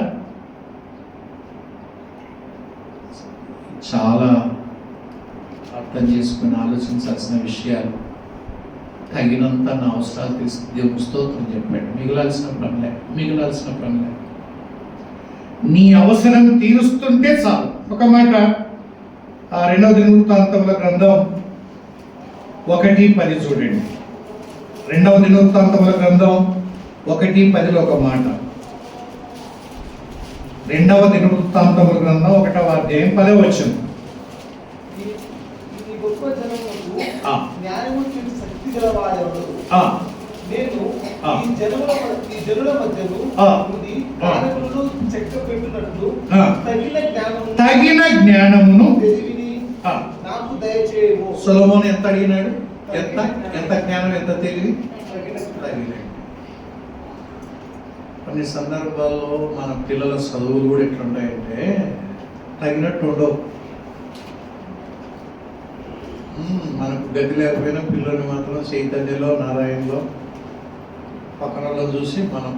చాలా అర్థం చేసుకుని ఆలోచించాల్సిన విషయాలు. తగినంత నా అవసరాలు తెలిసి దేవుని స్తోత్రం చెప్పాడు. మిగిలాల్సిన పనిలే. నీ అవసరం తీరుస్తుంటే చాలు. ఒక మాట 2వ దినవృత్తాంతముల గ్రంథం 1:10 చూడండి. 2వ దినవృత్తాంతముల గ్రంథం 1:10 ఒక మాట. 2వ దినవృత్తాంతముల గ్రంథం 1వ అధ్యాయం 10వ వచనం. తగిన జ్ఞానమును నాకు దయచేయము. సొలొమోను ఎంత అడిగినాడు? ఎంత జ్ఞానం, ఎంత తెలివి? కొన్ని సందర్భాల్లో మన పిల్లల చదువులు కూడా ఎట్లుంటాయంటే తగినట్టు ఉండవు. మనకు గతి లేకపోయినా పిల్లల్ని మాత్రం చైతన్యలో నారాయణలో పక్కనలో చూసి మనం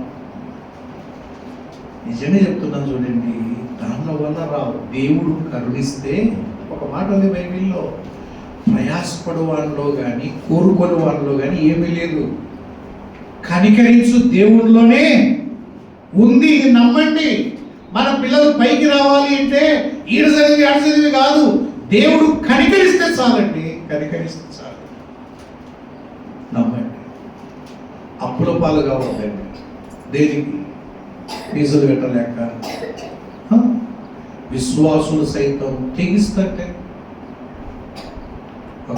నిజమే చెప్తున్నాను చూడండి, దాని వల్ల రావు. దేవుడు కరుణిస్తే ఒక మాట ఉంది బైబిల్లో, ప్రయాసపడు వాళ్ళలో కానీ కోరుకొని వాళ్ళలో కానీ ఏమీ లేదు, కనికరించు దేవుడిలోనే ఉంది. ఇది నమ్మండి. మన పిల్లలు పైకి రావాలి అంటే ఈడ చదివి ఆడ చదివి కాదు, దేవుడు కనికరిస్తే చాలండి, కనికరిస్తే చాలు. నమ్మండి. అప్పుల పాలు కావద్దండి. దేనికి? ఫీజులు కట్టలేక విశ్వాసులు సైతం తెగిస్తుంటే.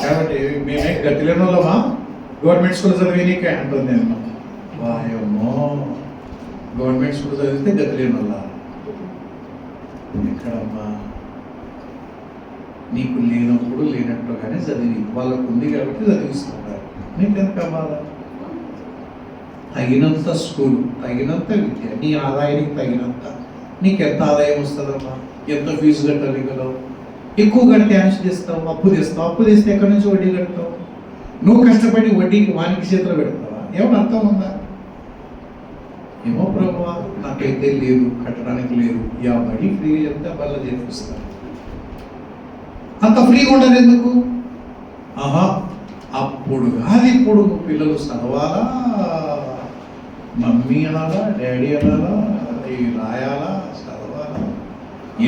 కాబట్టి మేమే గతిలేని వాళ్ళమా గవర్నమెంట్ స్కూల్ చదివినీకే అంటుంది నేను. వాయమ్మో, గవర్నమెంట్ స్కూల్ చదివితే గతిలేని వాళ్ళ ఎక్కడమ్మా? నీకు లేనప్పుడు లేనట్టుగానే చదివి, వాళ్ళకు ఉంది కాబట్టి చదివిస్తున్నారు. నీకెంత బాధ? తగినంత స్కూలు, తగినంత విద్య, నీ ఆదాయానికి తగినంత. నీకు ఎంత ఆదాయం వస్తుందమ్మా? ఎంత ఫీజు కట్టగలవు? ఎక్కువ కడితే అనుసరిస్తావు, అప్పు తెస్తావు. అప్పు తెస్తే ఎక్కడి నుంచి వడ్డీ కడతావు? నువ్వు కష్టపడి వడ్డీకి వానికి చేతిలో పెడతావా? ఏమన్నా అర్థం ఉందా? ఏమో ప్రభువా, నాకైతే లేదు, కట్టడానికి లేదు. యా బడి ఫ్రీగా చెప్తే బల్ల చేపిస్తాను. అంత ఫ్రీగా ఉండదు ఎందుకు? అప్పుడు కాదు, ఇప్పుడు పిల్లలు చదవాలా, మమ్మీ అనాలా, డాడీ అనాలా, ఇవి రాయాలా, చదవాలా,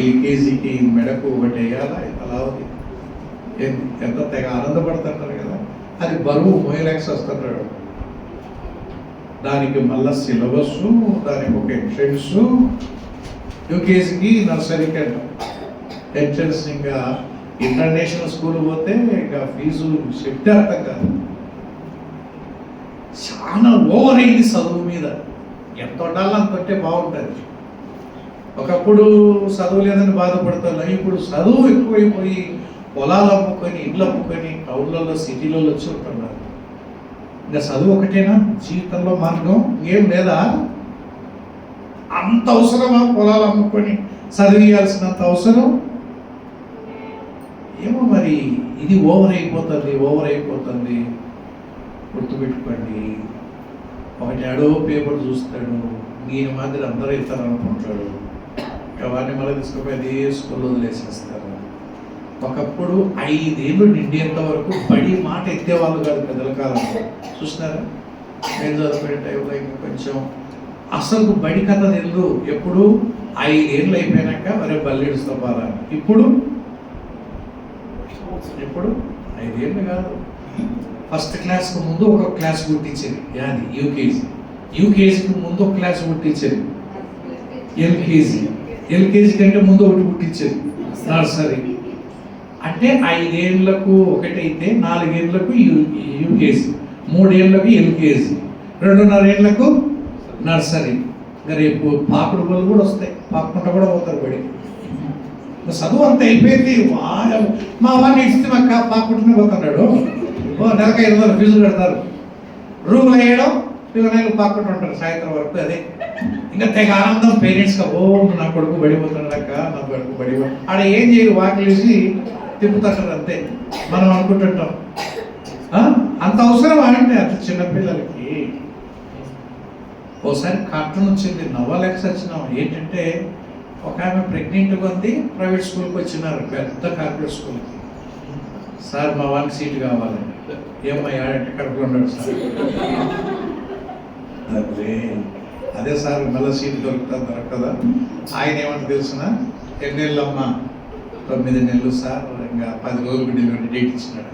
ఎల్కేజీకి మెడకు ఒకటి వేయాలా, అలా ఎంత తెగ ఆనందపడుతుంటారు కదా. అది బరువు మోయలేక్స్ వస్తుంటాడు. దానికి మళ్ళా సిలబస్, దానికి ఒక ఎంట్రెన్స్, యూకేజీకి నర్సరీకి ఎంట్రెన్స్. ఇంకా ఇంటర్నేషనల్ స్కూల్ పోతే ఇంకా ఫీజు చెప్తే అర్థం కాదు. చాలా ఓవర్ అయింది చదువు మీద. ఎంత ఉండాలో అంత ఉంటే బాగుంటుంది. ఒకప్పుడు చదువు లేదని బాధపడతాను, ఇప్పుడు చదువు ఎక్కువైపోయి పొలాలు అమ్ముకొని, ఇళ్ళు అమ్ముకొని టౌన్లలో సిటీలలో వచ్చి ఉంటున్నారు. ఇంకా చదువు ఒకటేనా జీవితంలో మార్గం? ఏం లేదా? అంత అవసరమా పొలాలు అమ్ముకొని చదివియాల్సినంత అవసరం? ఏమో మరి, ఇది ఓవర్ అయిపోతుంది. గుర్తుపెట్టుకోండి. ఒకటి అడో పేపర్ చూస్తాడు, ఈయన మాదిరి అందరూ ఇస్తారు అనుకుంటాడు. ఇంకా వాడిని మళ్ళీ తీసుకుపోయి అదే స్కూల్లో వదిలేసేస్తారు. ఒకప్పుడు 5 ఏళ్ళు నిండేంత వరకు బడి మాట ఎత్తేవాళ్ళు కాదు పెద్దల కాలంలో. చూసినారా? నేను చదువుకునే టైంలో ఇంకా కొంచెం అసలు బడి కథ తెలుదు. ఎప్పుడు 5 ఏళ్ళు అయిపోయినాక మరి బల్లెడుస్తా పాలా. ఇప్పుడు 5 ఏళ్ళు కాదు, ఫస్ట్ క్లాస్కు ముందు ఒక క్లాస్ గుర్తించేది. యాది యూకేజీకి ముందు ఒక క్లాస్ గుర్తించేది. ఎల్కేజీ కంటే ముందు ఒకటి గుర్తించేది నర్సరీ. అంటే 5 ఏళ్లకు ఒకటైతే 4 ఏళ్లకు యూకేజీ, 3 ఏళ్లకు ఎల్కేజీ, 2.5 ఏళ్లకు నర్సరీ. ఇంకా రేపు పాకుడు బళ్ళు కూడా వస్తాయి, పాకుంట కూడా పోతారు బడి. చదువు అంత అయిపోయింది. మా వాడిని ఇస్తే మాకు పాకుంటూనే పోతున్నాడు. నెలకు 500 ఫీజులు కడతారు. రూములు వేయడం, పిల్లలు పాకుంటూ ఉంటారు సాయంత్రం వరకు. అదే ఇంకా తెగ ఆనందం పేరెంట్స్గా. నా కొడుకు బడిపోతున్నాడు అక్క, నా కొడుకు బడిపో. ఆడ ఏం చేయరు, వాకిలేసి తిప్పుతుంటారు అంతే. మనం అనుకుంటుంటాం అంత అవసరం అంటే అంత చిన్నపిల్లలకి. ఓసారి కార్టూన్ వచ్చింది, నవ్వలేక వచ్చినాం. ఏంటంటే ఒక ఆమె ప్రెగ్నెంట్గా ఉంది, ప్రైవేట్ స్కూల్కి వచ్చినారు, పెద్ద కార్పొరేట్ స్కూల్కి. సార్ మా వానికి సీటు కావాలండి. ఏమయ్యా అంటే కడుపులో ఉన్నాడు సార్. అదే సార్ మళ్ళీ సీటు దొరకదా? ఆయన ఏమంటే తెలిసిన, 8 నెలలు అమ్మా, 9 నెలలు సార్, ఇంకా 10 రోజులు డెలివరీ డేట్ ఇచ్చినాడు.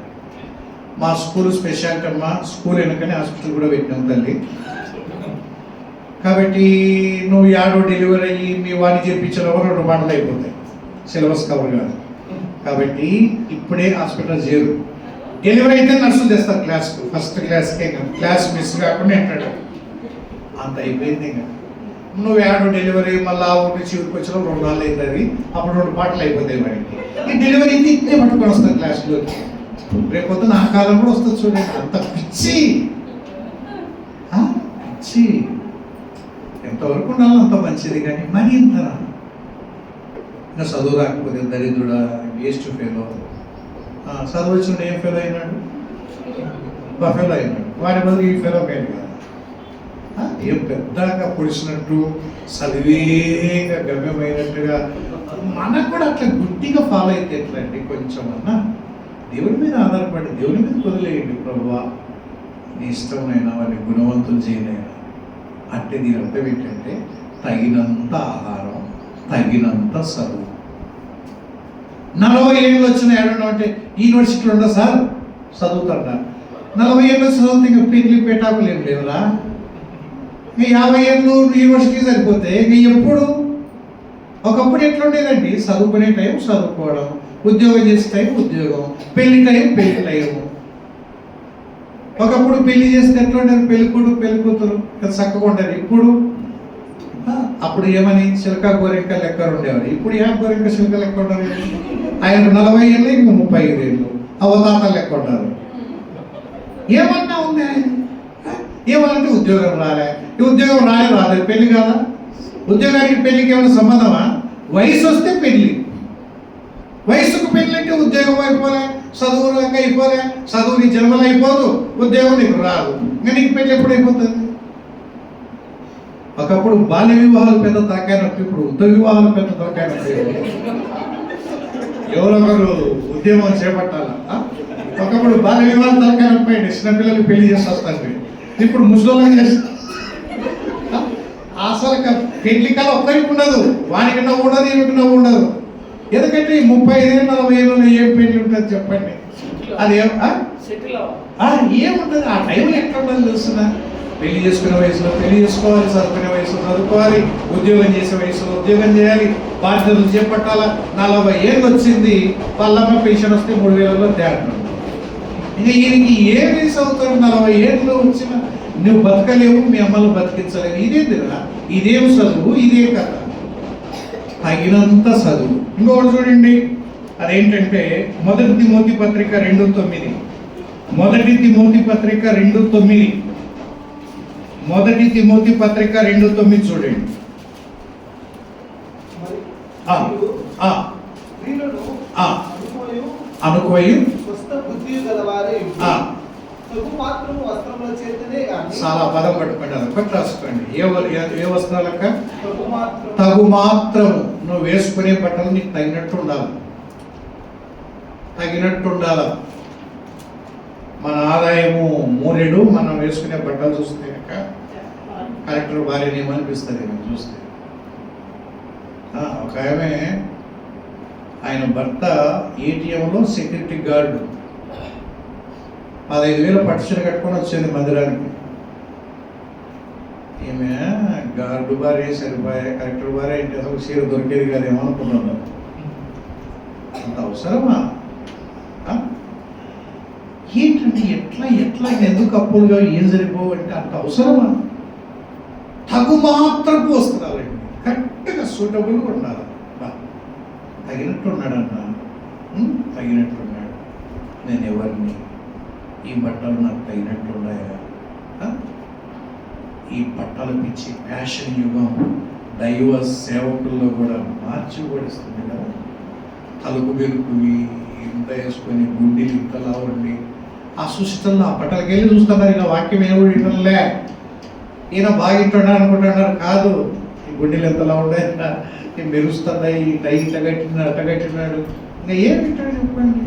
మా స్కూల్ స్పెషాలిటీ అమ్మా, స్కూల్ వెనుకనే హాస్పిటల్ కూడా పెట్టినాం తల్లి. కాబట్టి నువ్వు 7వ డెలివరీ అయ్యి మీ వాడిని చేయించడం 2 మాటలు అయిపోతాయి, సిలబస్ కవర్ కాదు. కాబట్టి ఇప్పుడే హాస్పిటల్ చేరు. డెలివరీ అయితే నర్సులు తెస్తారు క్లాస్కు, ఫస్ట్ క్లాస్కే, క్లాస్ మిస్ కాకుండా అంటాడు. అంత అయిపోయింది. ఇంకా నువ్వు 7వ డెలివరీ మళ్ళీ ఆ ఊరికి చివరికి వచ్చిన 2 నాళ్ళు అవుతుంది. అప్పుడు 2 పాటలు అయిపోతాయి వాడికి. ఈ డెలివరీ అయితే ఇట్లే పట్టుకొని వస్తుంది క్లాస్లోకి. రేపొద్దు నా కాలం కూడా వస్తుంది చూడండి. అంత పిచ్చి. ఎంతవరకు ఉండాలో అంత మంచిది, కానీ మరీ ఇంతనా? ఇంకా చదువు రాకపోతే దరిద్రుడా, వేస్ట్ ఫెయిల్. చదువు వచ్చిన ఏం ఫెయిల్ అయినాడు? ఫెయిల్ అయినాడు. వారి బదులు ఈ ఫెయిల్ అయ్యాడు కదా. ఏం పెద్దగా పొడిచినట్టు చదివేగా గమ్యమైనట్టుగా మనకు కూడా అట్లా గుడ్డిగా ఫాలో అయితే ఎట్లా అండి? కొంచెం అన్నా దేవుడి మీద ఆధారపడి దేవుడి మీద వదిలేయండి. ప్రభువా నీ ఇష్టమైనా వారిని గుణవంతులు చేయనైనా అంటే దీని అర్థం ఏంటంటే తగినంత ఆహారం, తగినంత చదువు. 40 ఏళ్ళు వచ్చిన ఏడన్నా అంటే యూనివర్సిటీలో ఉండదు సార్ చదువుతాడ. 40 ఏళ్ళు చదువుతే ఇంకా పెళ్లి పేటాకులు ఏం లేవురా. ఇంకా 50 ఏళ్ళు యూనివర్సిటీ సరిపోతే ఇంక ఎప్పుడు? ఒకప్పుడు ఎట్లుండేదండి? చదువుకునే టైం చదువుకోవడం, ఉద్యోగం చేసే టైం ఉద్యోగం, పెళ్లి టైం పెళ్లి టైం. ఒకప్పుడు పెళ్లి చేస్తే ఎట్లుండేది? పెళ్లి కొడుకు పెళ్లి కూతురు చక్కగా ఉండేది. ఇప్పుడు అప్పుడు ఏమని చిలక గోరెంక లెక్క ఉండేవారు. ఇప్పుడు ఏ గోరెంక చిలక లెక్క ఉండరు. ఆయన 40 ఏళ్ళు ఇంక 35 ఏళ్ళు అవతాత లెక్క ఉంటారు. ఏమన్నా ఉంది ఆయన? ఏమనంటే ఉద్యోగం రాలే. ఈ ఉద్యోగం రాలేదు పెళ్లి కాదా? ఉద్యోగానికి పెళ్లికి ఏమైనా సంబంధమా? వయసు వస్తే పెళ్లి, వయసుకు పెళ్లి అంటే ఉద్యోగం అయిపోలే, చదువు అయిపోలే. చదువు నీ జన్మలో అయిపోదు, ఉద్యోగం నీకు రాదు. ఇంకా నీకు పెళ్లి ఎప్పుడు అయిపోతుంది? ఒకప్పుడు బాల్య వివాహాలు పెద్ద తలకాయనప్పుడు, ఇప్పుడు వృద్ధ వివాహాలు పెద్ద తలకాయనప్పుడు. ఎవరొకరు ఉద్యమం చేపట్టాలా? ఒకప్పుడు బాల్య వివాహాలు తలకాయనపోయింది, చిన్నపిల్లలు పెళ్లి చేసి వస్తాను. ఇప్పుడు ముసలి చేస్తా. అసలు పెళ్లి కళ ఒక్కరికి ఉండదు, వానికి నవ్వు ఉండదు, ఈమెకి నవ్వు ఉండదు. ఎందుకంటే 35 ఏళ్ళు 40 ఏళ్ళు ఏం పెళ్లి ఉంటుంది చెప్పండి? అది ఏముంటుంది? ఆ టైంలో ఎట్లా ఉండాలి తెలుస్తుందా? పెళ్లి చేసుకునే వయసులో పెళ్లి చేసుకోవాలి, చదువుకునే వయసులో చదువుకోవాలి, ఉద్యోగం చేసే వయసులో ఉద్యోగం చేయాలి, బాధ్యతలు చేపట్టాలా. 40 ఏళ్ళు వచ్చింది, పల్లమ్మ పెన్షన్ వస్తే 3000లో తేడా. ఇంకా ఈయనకి ఏ వయసు అవుతాడు? 40 ఏళ్ళు వచ్చిన నువ్వు బతకలేవు, మీ అమ్మలు బతికించలేవు. ఇదేంటిరా? ఇదేం చదువు? ఇదే కదా తగినంత చదువు. ఇంకొకటి చూడండి, అదేంటంటే 1 తిమోతి పత్రిక 2:9. 1 తిమోతి పత్రిక 2:9. 1 తిమోతి పత్రిక 2:9 చూడండి. అనుకోయు చాలా పదం పట్టుకుంటారు. ఒకటి రాసుకోండి. ఏ వస్త్రాలక? తగు మాత్రం. నువ్వు వేసుకునే బట్టలు నీకు తగినట్టు ఉండాలి, తగినట్టు ఉండాలి. మన ఆదాయము 3 మనం వేసుకునే బట్టలు చూస్తే కనుక కలెక్టర్ భార్యని ఏమనిపిస్తుంది మనం చూస్తే. ఒక ఆమె ఆయన భర్త ఏటీఎంలో సెక్యూరిటీ గార్డు 15,000 పట్టుచీర కట్టుకొని వచ్చింది మందిరానికి. ఈమె గార్డు భార్య సరిపోయే, కలెక్టర్ భార్య అంటే అసలు చీర దొరికేది కాదేమో అనుకున్నాను. అంత అవసరమా? ఏంటంటే ఎట్లా ఎందుకు అప్పులుగా ఏం సరిపోవు అంటే అంత అవసరమా? తగు మాత్రపు వస్త్రాలండి, కరెక్ట్గా సూటబుల్గా ఉండాలి. తగినట్టున్నాడన్న, తగినట్టున్నాడు. నేను ఎవరిని? ఈ బట్టలు నాకు తగినట్టున్నాయా? ఈ బట్టలు పిచ్చి ఫ్యాషన్ యుగం దైవ సేవకుల్లో కూడా మార్చి పడిస్తుంది కదా. తలుపు వెలుపువి ఇంత వేసుకొని గుండెలు ఇంతలా ఉండి ఆ సుష్టంలో ఆ బట్టలకి వెళ్ళి చూస్తున్నారు. ఈయన వాక్యం ఏమో ఇటలే, ఈయన బాగా ఇంటున్నాడు అనుకుంటున్నారు. కాదు, ఈ గుండెలు ఎంతలా ఉండే, మెరుస్తున్నాయి, ఈ టై అట్టగట్టినాడు. ఇంకా ఏం వింటాడు చెప్పండి?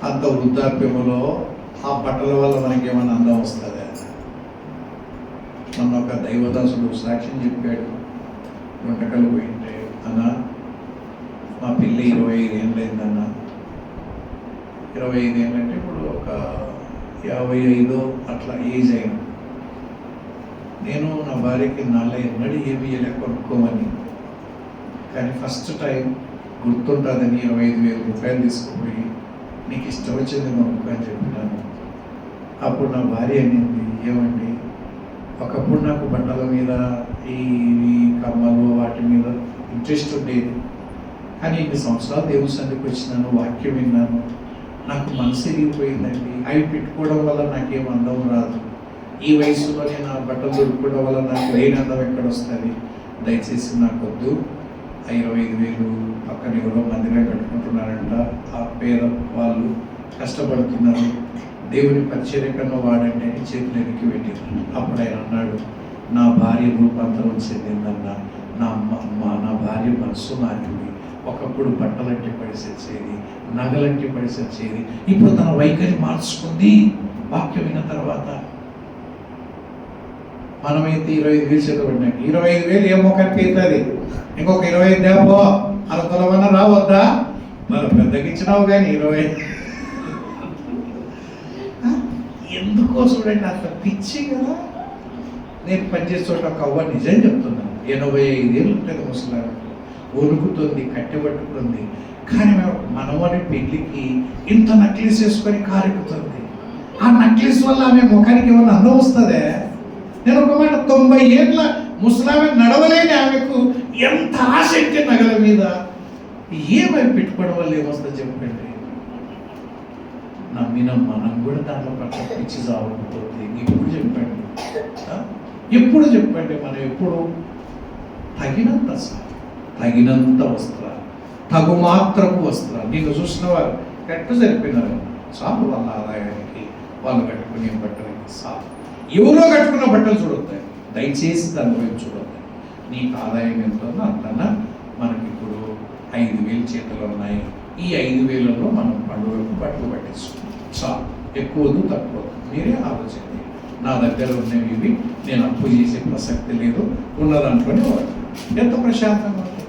అంత వృద్ధాప్యములో ఆ బట్టల వల్ల మనకేమైనా అందం వస్తుందా? మొన్న ఒక దైవదాసుడు సాక్ష్యం చెప్పాడు. వంటకాలు పోయింటే, అన్న మా పిల్ల 25 ఏళ్ళు అయిందన్న. 25 ఏళ్ళు అంటే ఇప్పుడు ఒక 55 అట్లా ఏజ్ అయిన. నేను నా భార్యకి ఎన్నడూ ఏమి కొనుక్కోమని, కానీ ఫస్ట్ టైం గుర్తుంటుందని 25,000 రూపాయలు తీసుకుపోయి నీకు ఇష్టం వచ్చింది కొనుక్కో అని చెప్పినాను. అప్పుడు నా భార్య అనింది, ఏమండి ఒకప్పుడు నాకు బట్టల మీద ఈ కమ్మలు వాటి మీద ఇంట్రెస్ట్ ఉండేది, కానీ ఇన్ని సంవత్సరాలు దేవుని సన్నిధికి వచ్చినాను, వాక్యం విన్నాను, నాకు మనసు ఎరిగిపోయిందండి. అవి పెట్టుకోవడం వల్ల నాకేం అందం రాదు. ఈ వయసులోనే నా బట్టలు దొరుకుకోవడం వల్ల నాకు లేని అందం ఎక్కడ వస్తుంది? దయచేసి నాకు వద్దు 25,000 పక్కన ఎవరో మందిరం కట్టుకుంటున్నారంట. ఆ పేద వాళ్ళు కష్టపడుతున్నారు, దేవుని పరిచర్య కన్నా వాడండి అని చేతులు వెనక్కి పెట్టారు. అప్పుడు ఆయన అన్నాడు, నా భార్య రూపాంతరం చెందిందన్న, నా భార్య మనసు మారింది. ఒకప్పుడు బట్టలంటి పడి సచ్చేది, నగలంటి పడి సచ్చేది, ఇప్పుడు తన వైఖరి మార్చుకుంది వాక్యం విన్న తర్వాత. మనమైతే 25,000 చేతబడినాక 25,000 ఏ మొక్కకి అవుతుంది? ఇంకొక 25 దేపో అరతలవన్నా రావద్దా? మరి పెద్దకి ఇచ్చినావు కానీ 20 ఎందుకో చూడండి, అంత పిచ్చి కదా. నేను పనిచేసే చోట ఒక అవ్వ నిజం చెప్తున్నాను, 85 ఏళ్ళు ఉంటుంది ముసలాడు, వణుకుతుంది, కట్టెబట్టుకుంది. కానీ మనవని పెళ్లికి ఇంత నక్లెస్ వేసుకొని కారెక్కుతుంది. ఆ నక్లెస్ వల్ల ఆమె ముఖానికి ఏమన్నా అందం వస్తుందే? నేను ఒక మాట, 90 ఏళ్ళ ముసలామె నడవలేని ఆమెకు ఎంత ఆసక్తి నగల మీద, ఏమై పెట్టుకోవడం వల్ల ఏమొస్తుంది చెప్పండి? నమ్మిన మనం కూడా దాంట్లో పట్ల పిచ్చి సాగుతుంది. ఎప్పుడు చెప్పండి, ఎప్పుడు చెప్పండి? మనం ఎప్పుడు తగినంత తగినంత వస్త్రాలు, తగు మాత్రపు వస్త్రాలు. నిన్ను చూసిన వారు కట్టు సరిపోయినారు చాలు, వాళ్ళ ఆదాయానికి వాళ్ళు కట్టుకునే బట్టలకి చాలు. ఎవరో కట్టుకున్న బట్టలు చూడొద్దాయి, దయచేసి దాని వైపు చూడొద్దాయి. నీకు ఆదాయం ఎంత ఉందో అంతన్నా. మనకి ఇప్పుడు 5,000 చేతులు ఉన్నాయి. ఈ 5,000లో మనం పండుగకు బట్టలు పట్టించుకుంటాం చాలు. ఎక్కువదు తక్కువదు మీరే ఆలోచించండి. నా దగ్గర ఉన్నవి ఇవి, నేను అప్పు చేసే ప్రసక్తి లేదు, ఉన్న దాంట్లోనే వాడు ఎంత ప్రశాంతంగా ఉంటుంది.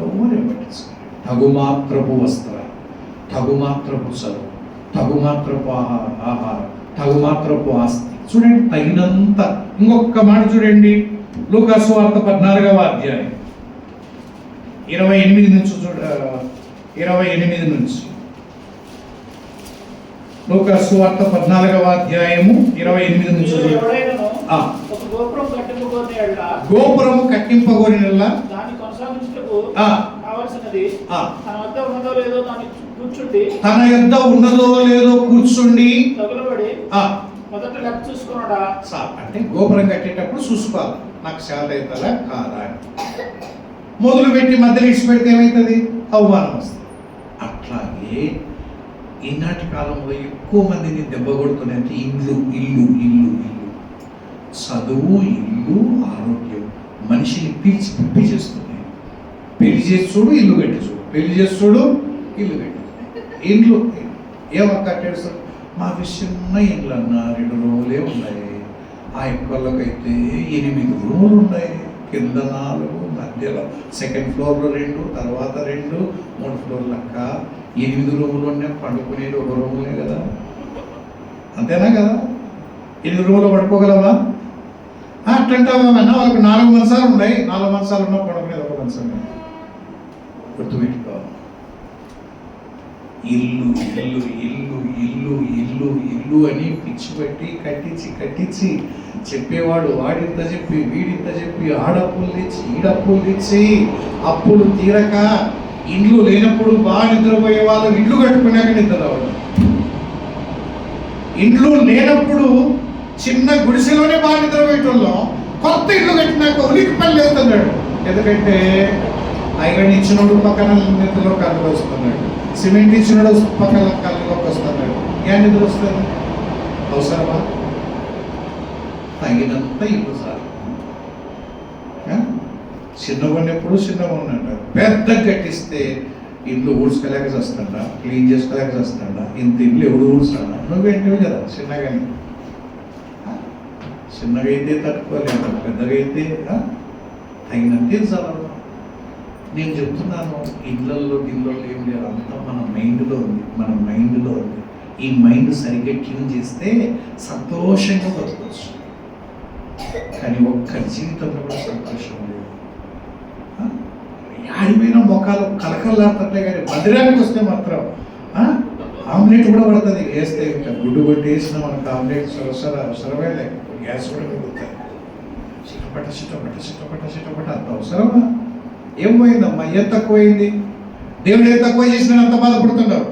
ఎవరే పట్టించుకోండి. తగుమాత్రపు వస్త్రాలు, తగుమాత్రపు చదువు, తగుమాత్రపు ఆహారం, తగుమాత్రపు ఆస్తి. చూడండి, తగినంత. ఇంకొక మాట చూడండి, లూకా సువార్త 14వ అధ్యాయం 28 నుంచి 28 నుంచి. లూకా సువార్త 14వ అధ్యాయము 28 నుంచి. గోపురము కట్టింపగోరినల్లా తన యొద్ద ఉన్నదో లేదో కూర్చుండి మొదట లెక్క చూసుకున్నాడా? అంటే గోపురం కట్టేటప్పుడు చూసుకోవాలి, నాకు శాల అవుతుందా కాదా. మొదలు పెట్టి మధ్యలో ఇచ్చి పెడితే ఏమవుతుంది? అవమానం వస్తుంది. అట్లాగే ఈనాటి కాలంలో ఎక్కువ మందిని దెబ్బ కొడుతున్నాయంటే ఇల్లు ఇల్లు ఇల్లు ఇల్లు, చదువు, ఇల్లు, ఆరోగ్యం మనిషిని పిలిచి పిప్పి చేస్తున్నాయి. పెళ్లి చేసి చూడు, ఇల్లు కట్టి చూడు, పెళ్లి చేసి చూడు, ఇల్లు కట్టి ఇండ్లు ఏమో కట్టేస్తారు. మా చిన్న ఇండ్లు అన్న 2 రూములే ఉన్నాయి. ఆ ఎక్కువకైతే 8 రూములు ఉన్నాయి. కింద 4, మధ్యలో సెకండ్ ఫ్లోర్లో 2, తర్వాత 2, 3 ఫ్లోర్లు లెక్క 8 రూములు ఉన్నాయి. పండుకునేది 1 రూములే కదా, అంతేనా కదా? 8 రూములు పడుకోగలవా? అట్లంటావా? వాళ్ళకి 4 మంచాలు ఉన్నాయి. 4 మంచాలు ఉన్నా పడుకునేది 1 మంచం. గుర్తుపెట్టుకోవాలి. ఇల్లు ఇల్లు ఇల్లు ఇల్లు ఇల్లు ఇల్లు అని పిచ్చి పెట్టి కట్టించి చెప్పేవాడు వాడింత చెప్పి వీడింత చెప్పి ఆడప్పులు తెచ్చి ఈడప్పులు తెచ్చి అప్పులు తీరక ఇండ్లు లేనప్పుడు బాగా నిద్రపోయే వాళ్ళు ఇల్లు కట్టుకున్నాక నిద్ర రావడం. ఇండ్లు లేనప్పుడు చిన్న గుడిసెలోనే బాగా నిద్రపోయేటోళ్ళం, కొత్త ఇల్లు కట్టినాక ఉనికి పని లేస్తున్నాడు. ఎందుకంటే ఐరన్ ఇచ్చినోడు పక్కన నిద్రలో కళ్ళు వస్తున్నాడు, సిమెంట్ ఇచ్చినోడు పక్కన కళ్ళలోకి వస్తున్నాడు. ఏ నిద్ర వస్తుంది? అవసరమా? తగినంత ఇల్లు సార్. చిన్నగా ఉన్నప్పుడు చిన్నగా ఉన్నట్టారు, పెద్దగా కట్టిస్తే ఇల్లు ఊడ్చుకోలేక చేస్తాడా, క్లీన్ చేసుకోలేక చేస్తాడా. ఇంత ఇల్లు ఎవడు ఊడ్చాడా? నువ్వేంటివి కదా చిన్నగానే. చిన్నగా అయితే తట్టుకోలేక, పెద్దగా అయితే తగినంతే చదవడం. నేను చెప్తున్నాను, ఇళ్ళల్లో గిళ్ళల్లో ఏం లేదు, అంతా మన మైండ్లో ఉంది, మన మైండ్లో ఉంది. ఈ మైండ్ సరిగ్గా ట్యూన్ చేస్తే సంతోషంగా బతకవచ్చు. కానీ ఒక్క జీవితంలో కూడా సంతోషం లేదు. ఆడిపోయిన మొక్కలు కలకల్లాడుతుంటాయి, కానీ మందిరానికి వస్తే మాత్రం ఆమ్లెట్ కూడా పడుతుంది. వేస్తే ఇంకా గుడ్డు కొట్టేసిన మనకు ఆమ్లెట్ అవసరమే లేక గ్యాస్ కూడా మిగులుతాయి. చిట్టపట్ట అంత అవసరమా? ఏం పోయిందమ్మా? ఏం తక్కువైంది? దేవుడు ఏం తక్కువ చేసిన అంత బాధపడుతున్నాడు.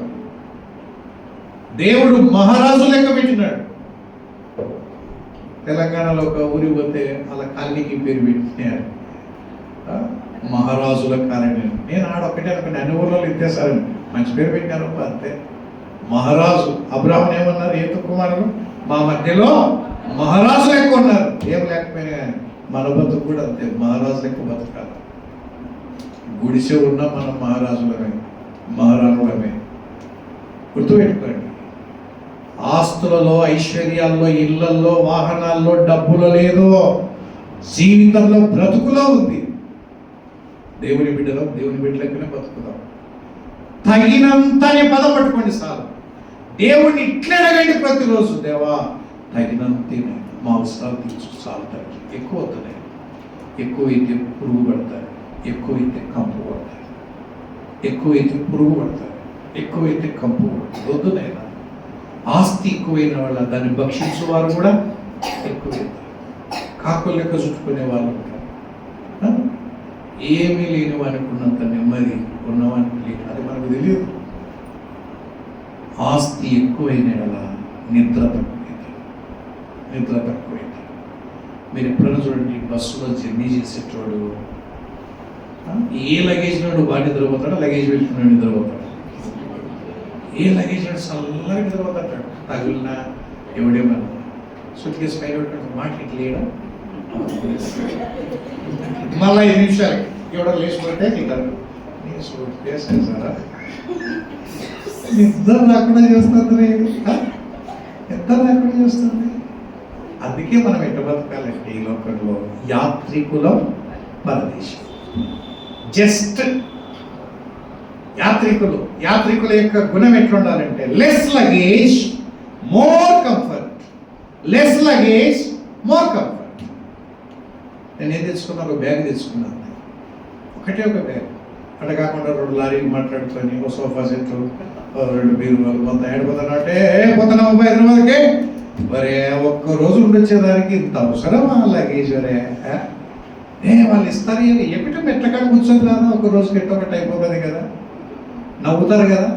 దేవుడు మహారాజు లెక్క పెట్టినాడు. తెలంగాణలో ఒక ఊరికి పోతే అలా కాలనీకి పేరు పెట్టినారు. మహారాజుల కాలనీ. నేను ఆడొక్కటే అనుకుని అన్ని ఊళ్ళో ఇచ్చేసారని మంచి పేరు పెట్టారు అంతే. మహారాజు అబ్రాహ్మణ్ ఏమన్నారు, ఏతు కుమారులు మా మధ్యలో మహారాజులు ఎక్కువ ఉన్నారు. ఏం లేకపోయినా కానీ మన బతుకు కూడా అంతే, మహారాజులు ఎక్కువ బతకాలి. గుడిసె ఉన్నా మనం మహారాజులమే మహారాణులమే. గుర్తుపెట్టుకోండి, ఆస్తులలో, ఐశ్వర్యాల్లో, ఇళ్లలో, వాహనాల్లో, డబ్బులో లేదో, జీవితంలో బ్రతుకులో ఉంది. దేవుని బిడ్డలకనే బతుకుదాం. తగినంతని పదం పట్టుకోండి చాలు. దేవుడిని ఇట్లా అడగండి ప్రతిరోజు, దేవా తగినంత మా అవసరాలు తీర్చు చాలు. తగ్గి ఎక్కువ అవుతున్నాయి, ఎక్కువైతే పురుగు పడతాయి, ఎక్కువైతే కంపు పడతాయి, ఎక్కువైతే పురుగు పడతాయి, ఎక్కువైతే కంపు పడతాయి. వద్దునైనా ఆస్తి ఎక్కువైన వాళ్ళ దాన్ని భక్షించేవారు కూడా ఎక్కువైతే కాకులు లెక్క చుట్టుకునే వాళ్ళు ఉంటారు. ఏమీ లేని వానికి ఉన్నంత నెమ్మది ఉన్నవానికి లేదు, అది మనకు తెలియదు. ఆస్తి ఎక్కువైన నిద్ర తక్కువైంది. మీరు ఎప్పుడైనా చూడండి, బస్సులో జర్నీ చేసేటోడు ఏ లగేజ్ నాడు బాగా నిద్రపోతాడో, లగేజ్ పెట్టుకున్నాడు నిద్రపోతాడు. ఏ లగేజ్ నాడు చల్లగా నిద్రపోతాడు. తగులినా ఎవడేమన్నా సూట్ కేసు పైన మాట ఇట్లా వేయడం, మళ్ళీ 5 నిమిషాలు ఎవడో లేచిపోతే తింటారు. నేను సూట్ కేసు సారా నిద్ర రాకుండా చేస్తుంది, నిద్ర రాకుండా చేస్తుంది. అందుకే మనం ఎట్ట బతకాలంటే ఈ లోకంలో యాత్రికులం పరదేశం. జస్ట్ యాత్రికుల యొక్క గుణం ఎట్లుండాలంటే less luggage more comfort, less luggage more comfort. నేను ఏం తెచ్చుకున్నాను, ఒక బ్యాగ్ తెచ్చుకున్నాను, ఒకటే ఒక బ్యాగ్. అట్లా కాకుండా 2 లారీలు మాట్లాడుకొని ఒక సోఫా సెట్లు, 2 బీరువాలు, మొత్తం ఏడిపోతాను అంటే పోతున్నావు హైదరాబాద్కి. మరే ఒక్కరోజు ఉండొచ్చేదానికి ఇంత అవసరమా లగేజ్? వరే వాళ్ళు ఇస్తారు, ఎప్పుడు మెట్లకాడ కూర్చొని రాదా, ఒక రోజుకి ఎట్టొకటి అయిపోతుంది కదా, నవ్వుతారు కదా.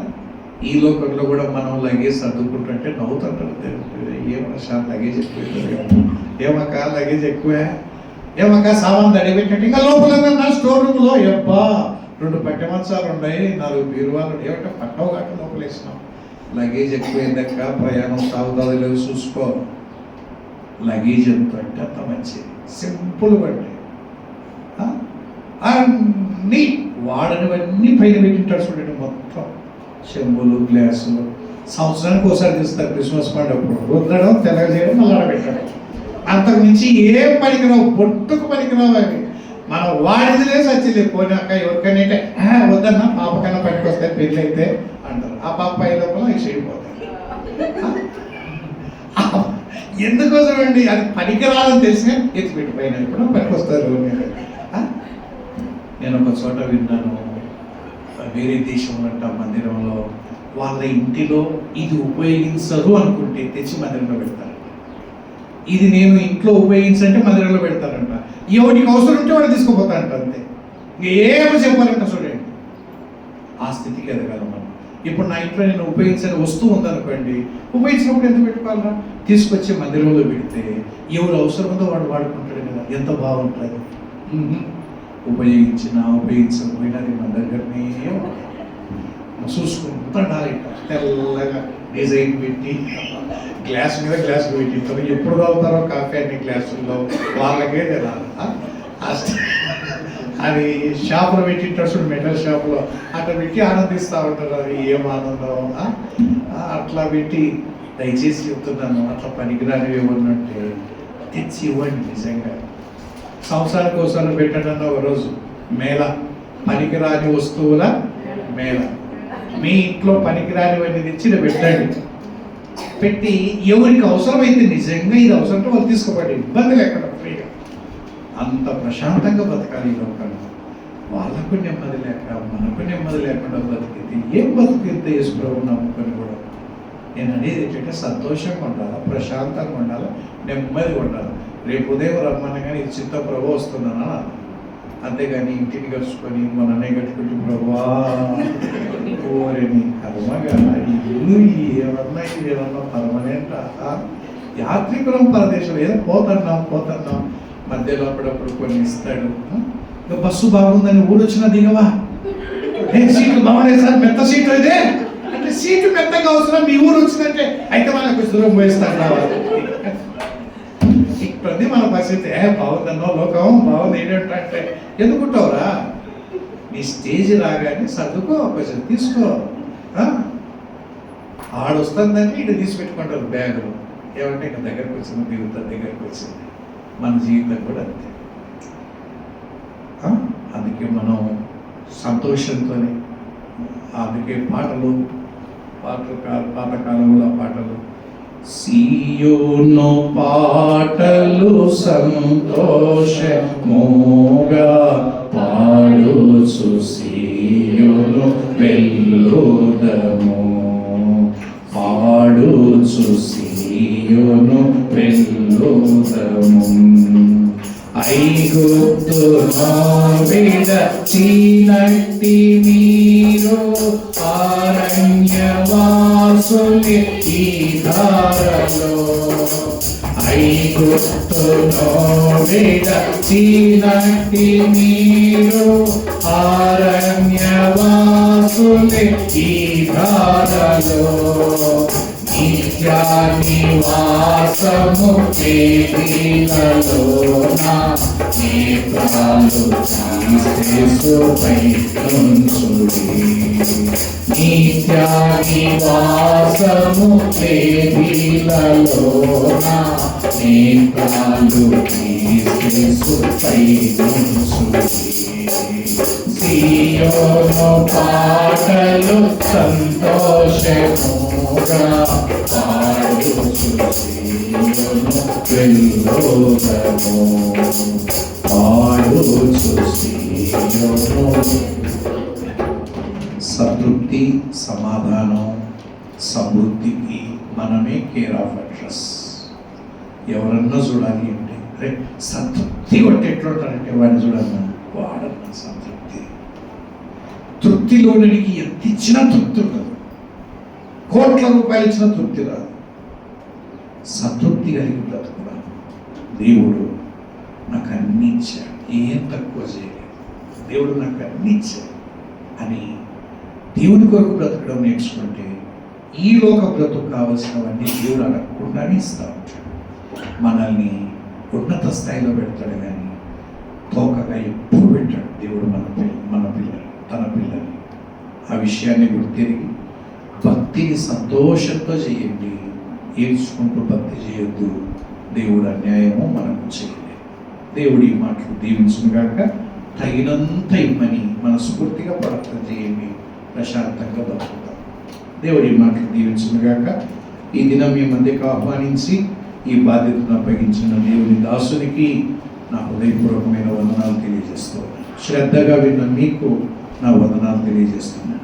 ఈ లోకంలో కూడా మనం లగేజ్ సర్దుకుంటుంటే నవ్వుతుంటారు. ఏమన్నా షాప్ లగేజ్ ఎక్కువ, ఏమక్క లగేజ్ ఎక్కువే, ఏమక్క సామాన్ దడి పెట్టినట్టు. ఇంకా లోపల స్టోర్ రూమ్లో ఎబ్బా 2 పట్టె మంచాలు ఉన్నాయి, 4 బీరువాలు, ఏమంటే పట్టవు కాక లోపల వేసినాం. లగేజ్ ఎక్కువైందక్క, ప్రయాణం సాగుతుంది లేదు చూసుకో. లగేజ్ ఎంత అంటే అంత మంచిది, సింపుల్ బండి. అన్నీ వాడనివన్నీ పైన పెట్టింటాడు చూడండి, మొత్తం చెంబులు, గ్లాసులు. సంవత్సరానికి ఒకసారి తీస్తారు, క్రిస్మస్ పండుగ వద్దడం, తెల్లగా చేయడం, మళ్ళీ పెట్టడం. అంతకు మించి ఏం పనికిరావు, బొట్టుకు పనికిరావు అవి. మనం వాడిదిలే సచ్చిలే. పోయినాక ఎవరికైనా అంటే వద్దన్నా పాపకైనా పట్టుకొస్తాయి పెళ్ళి అయితే అంటారు. ఆ పాప అయ్యే లోపల అవి చేయకపోతాయి. ఎందుకోసం అండి, అది పనికిరాదని తెలిసిన ఎత్తిపెట్టి పైన ఇప్పుడు పనికొస్తారు. నేను ఒక చోట విన్నాను, వేరే దేశంలో అంట మందిరంలో వాళ్ళ ఇంటిలో ఇది ఉపయోగించరు అనుకుంటే తెచ్చి మందిరంలో పెడతారు. ఇది నేను ఇంట్లో ఉపయోగించంటే మందిరంలో పెడతారంట. ఎవరికి అవసరం ఉంటే వాడు తీసుకుపోతారంట, అంతే. ఏమో చెప్పాలంట చూడండి. ఆ స్థితికి ఎదగాలి మనం. ఇప్పుడు నా ఇంట్లో నేను ఉపయోగించని వస్తువు ఉందనుకోండి, ఉపయోగించినప్పుడు ఎంత పెట్టుకోవాలా, తీసుకొచ్చి మందిరంలో పెడితే ఎవరు అవసరం ఉందో వాడు వాడుకుంటాడు కదా, ఎంత బాగుంటుంది. ఉపయోగించకపోయినా మన దగ్గరనే చూసుకుంటాడు. తెల్లగా డిజైన్ పెట్టి గ్లాస్ మీద గ్లాస్ పెట్టింటారు. ఎప్పుడు తాగుతారో కాఫీ అన్ని గ్లాసుల్లో వాళ్ళకే తెలాలి. అది షాపులో పెట్టింటారు, మెటల్ షాపులో అట్లా పెట్టి ఆనందిస్తూ ఉంటారు. అది ఏం ఆనందం. అట్లా పెట్టి దయచేసి చెప్తున్నాను, అట్లా పనికిరానివి ఏమన్నంటే తెచ్చి ఇవ్వండి. నిజంగా సంవత్సరానికి ఒకసారి పెట్టండి ఒక రోజు మేళ, పనికిరాని వస్తువుల మేళ. మీ ఇంట్లో పనికిరానివన్నీ తెచ్చి పెట్టండి. పెట్టి ఎవరికి అవసరమైతే నిజంగా ఇది అవసరం వాళ్ళు తీసుకోబడి ఇబ్బంది లేకుండా ఫ్రీగా అంత ప్రశాంతంగా బతకాలి ఈ లోకంలో. వాళ్ళకు నెమ్మది లేక మనకు నెమ్మది లేకుండా బతికితే ఏం బతికితే యేసుప్రభువు నమ్ముకొని కూడా. నేను అనేది ఏంటంటే సంతోషంగా ఉండాలి, ప్రశాంతంగా ఉండాలి, నెమ్మదిగా ఉండాలి. రేపు ఉదయం రమ్మనగానే ఇది చిత్త ప్రభు వస్తున్నానా, అంతేగాని ఇంటిని గడుచుకొని మననే కట్టుకుంటే ప్రభువా ఓరని కర్మగా ఇల్లు ఏమన్నా పర్మనెంట్. యాత్రికులం పరదేశం ఏదో పోతున్నాం మధ్యలో అప్పుడప్పుడు కొన్ని ఇస్తాడు. ఇక బస్సు బాగుందని ఊరు వచ్చినా దిగవా? సీట్లు బాగున్నాయి సార్, మెత్త సీట్లు ఇదే అంటే సీటు మెత్తగా అవసరం, మీ ఊరు వచ్చిందంటే అయితే మనకు దూరం పోయిస్తాను రావాలి. ఇప్పుడుంది మన పరిస్థితి. బాగుందన్నో లోకం బాగుంది ఏంటంటే ఎందుకుంటావురా? నీ స్టేజ్ రాగానే సర్దుకో, కొంచెం తీసుకో. ఆడొస్తుందని ఇటు తీసి పెట్టుకుంటారు బ్యాగులు. ఏమంటే ఇక దగ్గరకు వచ్చింది, దిగుతుంది, దగ్గరకు వచ్చింది. మన జీవితం కూడా అంతే. అందుకే మనం సంతోషంతోనే, అందుకే పాతకాలంలో పాటలు, సీయోను పాటలు సంతోషముగా పాడుచు సీయోను వెళ్ళుదము, పాడుచు సీయోను వెళ్ళుదము. ఐగుప్తును విడచినట్టి మీరు అరణ్యవాసుని ఈ ధారలో, ఐగుప్తును విడచినట్టి మీరు అరణ్యవాసుని ఈ ధారలో, నిత్య నివాసము వేదికలోన నేత్రాలు తీసేసుపై నుంచుడి, నిత్య నివాసము వేదికలోన నేత్రాలు తీసేసుపై నుంచుడి. సీయోను పాటలు సంతోషముగా పాడుచు సీయోను వెళ్ళుదము, పాడుచు సీయోను. సంతృప్తి, సమాధానం, సమృద్ధికి మనమే కేర్ ఆఫ్ అడ్రస్. ఎవరన్నా చూడాలి అంటే అరే సంతృప్తి కొట్టి ఎట్లుంటారంటే వాడిని చూడన్నా, వాడన్నా సంతృప్తి. తృప్తిలోనికి ఎంత ఇచ్చినా తృప్తి ఉండదు, కోట్ల రూపాయలు ఇచ్చినా తృప్తి రాదు. సంతృప్తి కలిగి బ్రతుకున్నాను. దేవుడు నాకు అన్ని ఇచ్చాడు, ఏం తక్కువ చేయలేదు, దేవుడు నాకు అన్ని ఇచ్చాడు అని దేవుని కొరకు బ్రతకడం నేర్చుకుంటే ఈ లోక బ్రతుకు కావలసినవన్నీ దేవుడు అడగకుండానే ఇస్తూ ఉంటాడు. మనల్ని ఉన్నత స్థాయిలో పెడతాడు కానీ తోకగా ఎప్పుడు పెట్టాడు దేవుడు మన పిల్లలు, తన పిల్లల్ని. ఆ విషయాన్ని గుర్తిరిగి భక్తిని సంతోషంతో చేయండి, ఏడ్చుకుంటూ భక్తి చేయొద్దు. దేవుడు అన్యాయము మనకు చేయలేదు. దేవుడి మాటలు దీవించుగాక. తగినంత ఇమ్మని మనస్ఫూర్తిగా ప్రార్థన చేయండి, ప్రశాంతంగా బతుకుతాం. దేవుడి మాటలు దీవించుగాక. ఈ దినం మీ మధ్యకు ఆహ్వానించి ఈ బాధ్యతను అప్పగించిన దేవుని దాసునికి నా హృదయపూర్వకమైన వందనాలు తెలియజేస్తున్నాను. శ్రద్ధగా విన్న మీకు నా వందనాలు తెలియజేస్తున్నాను.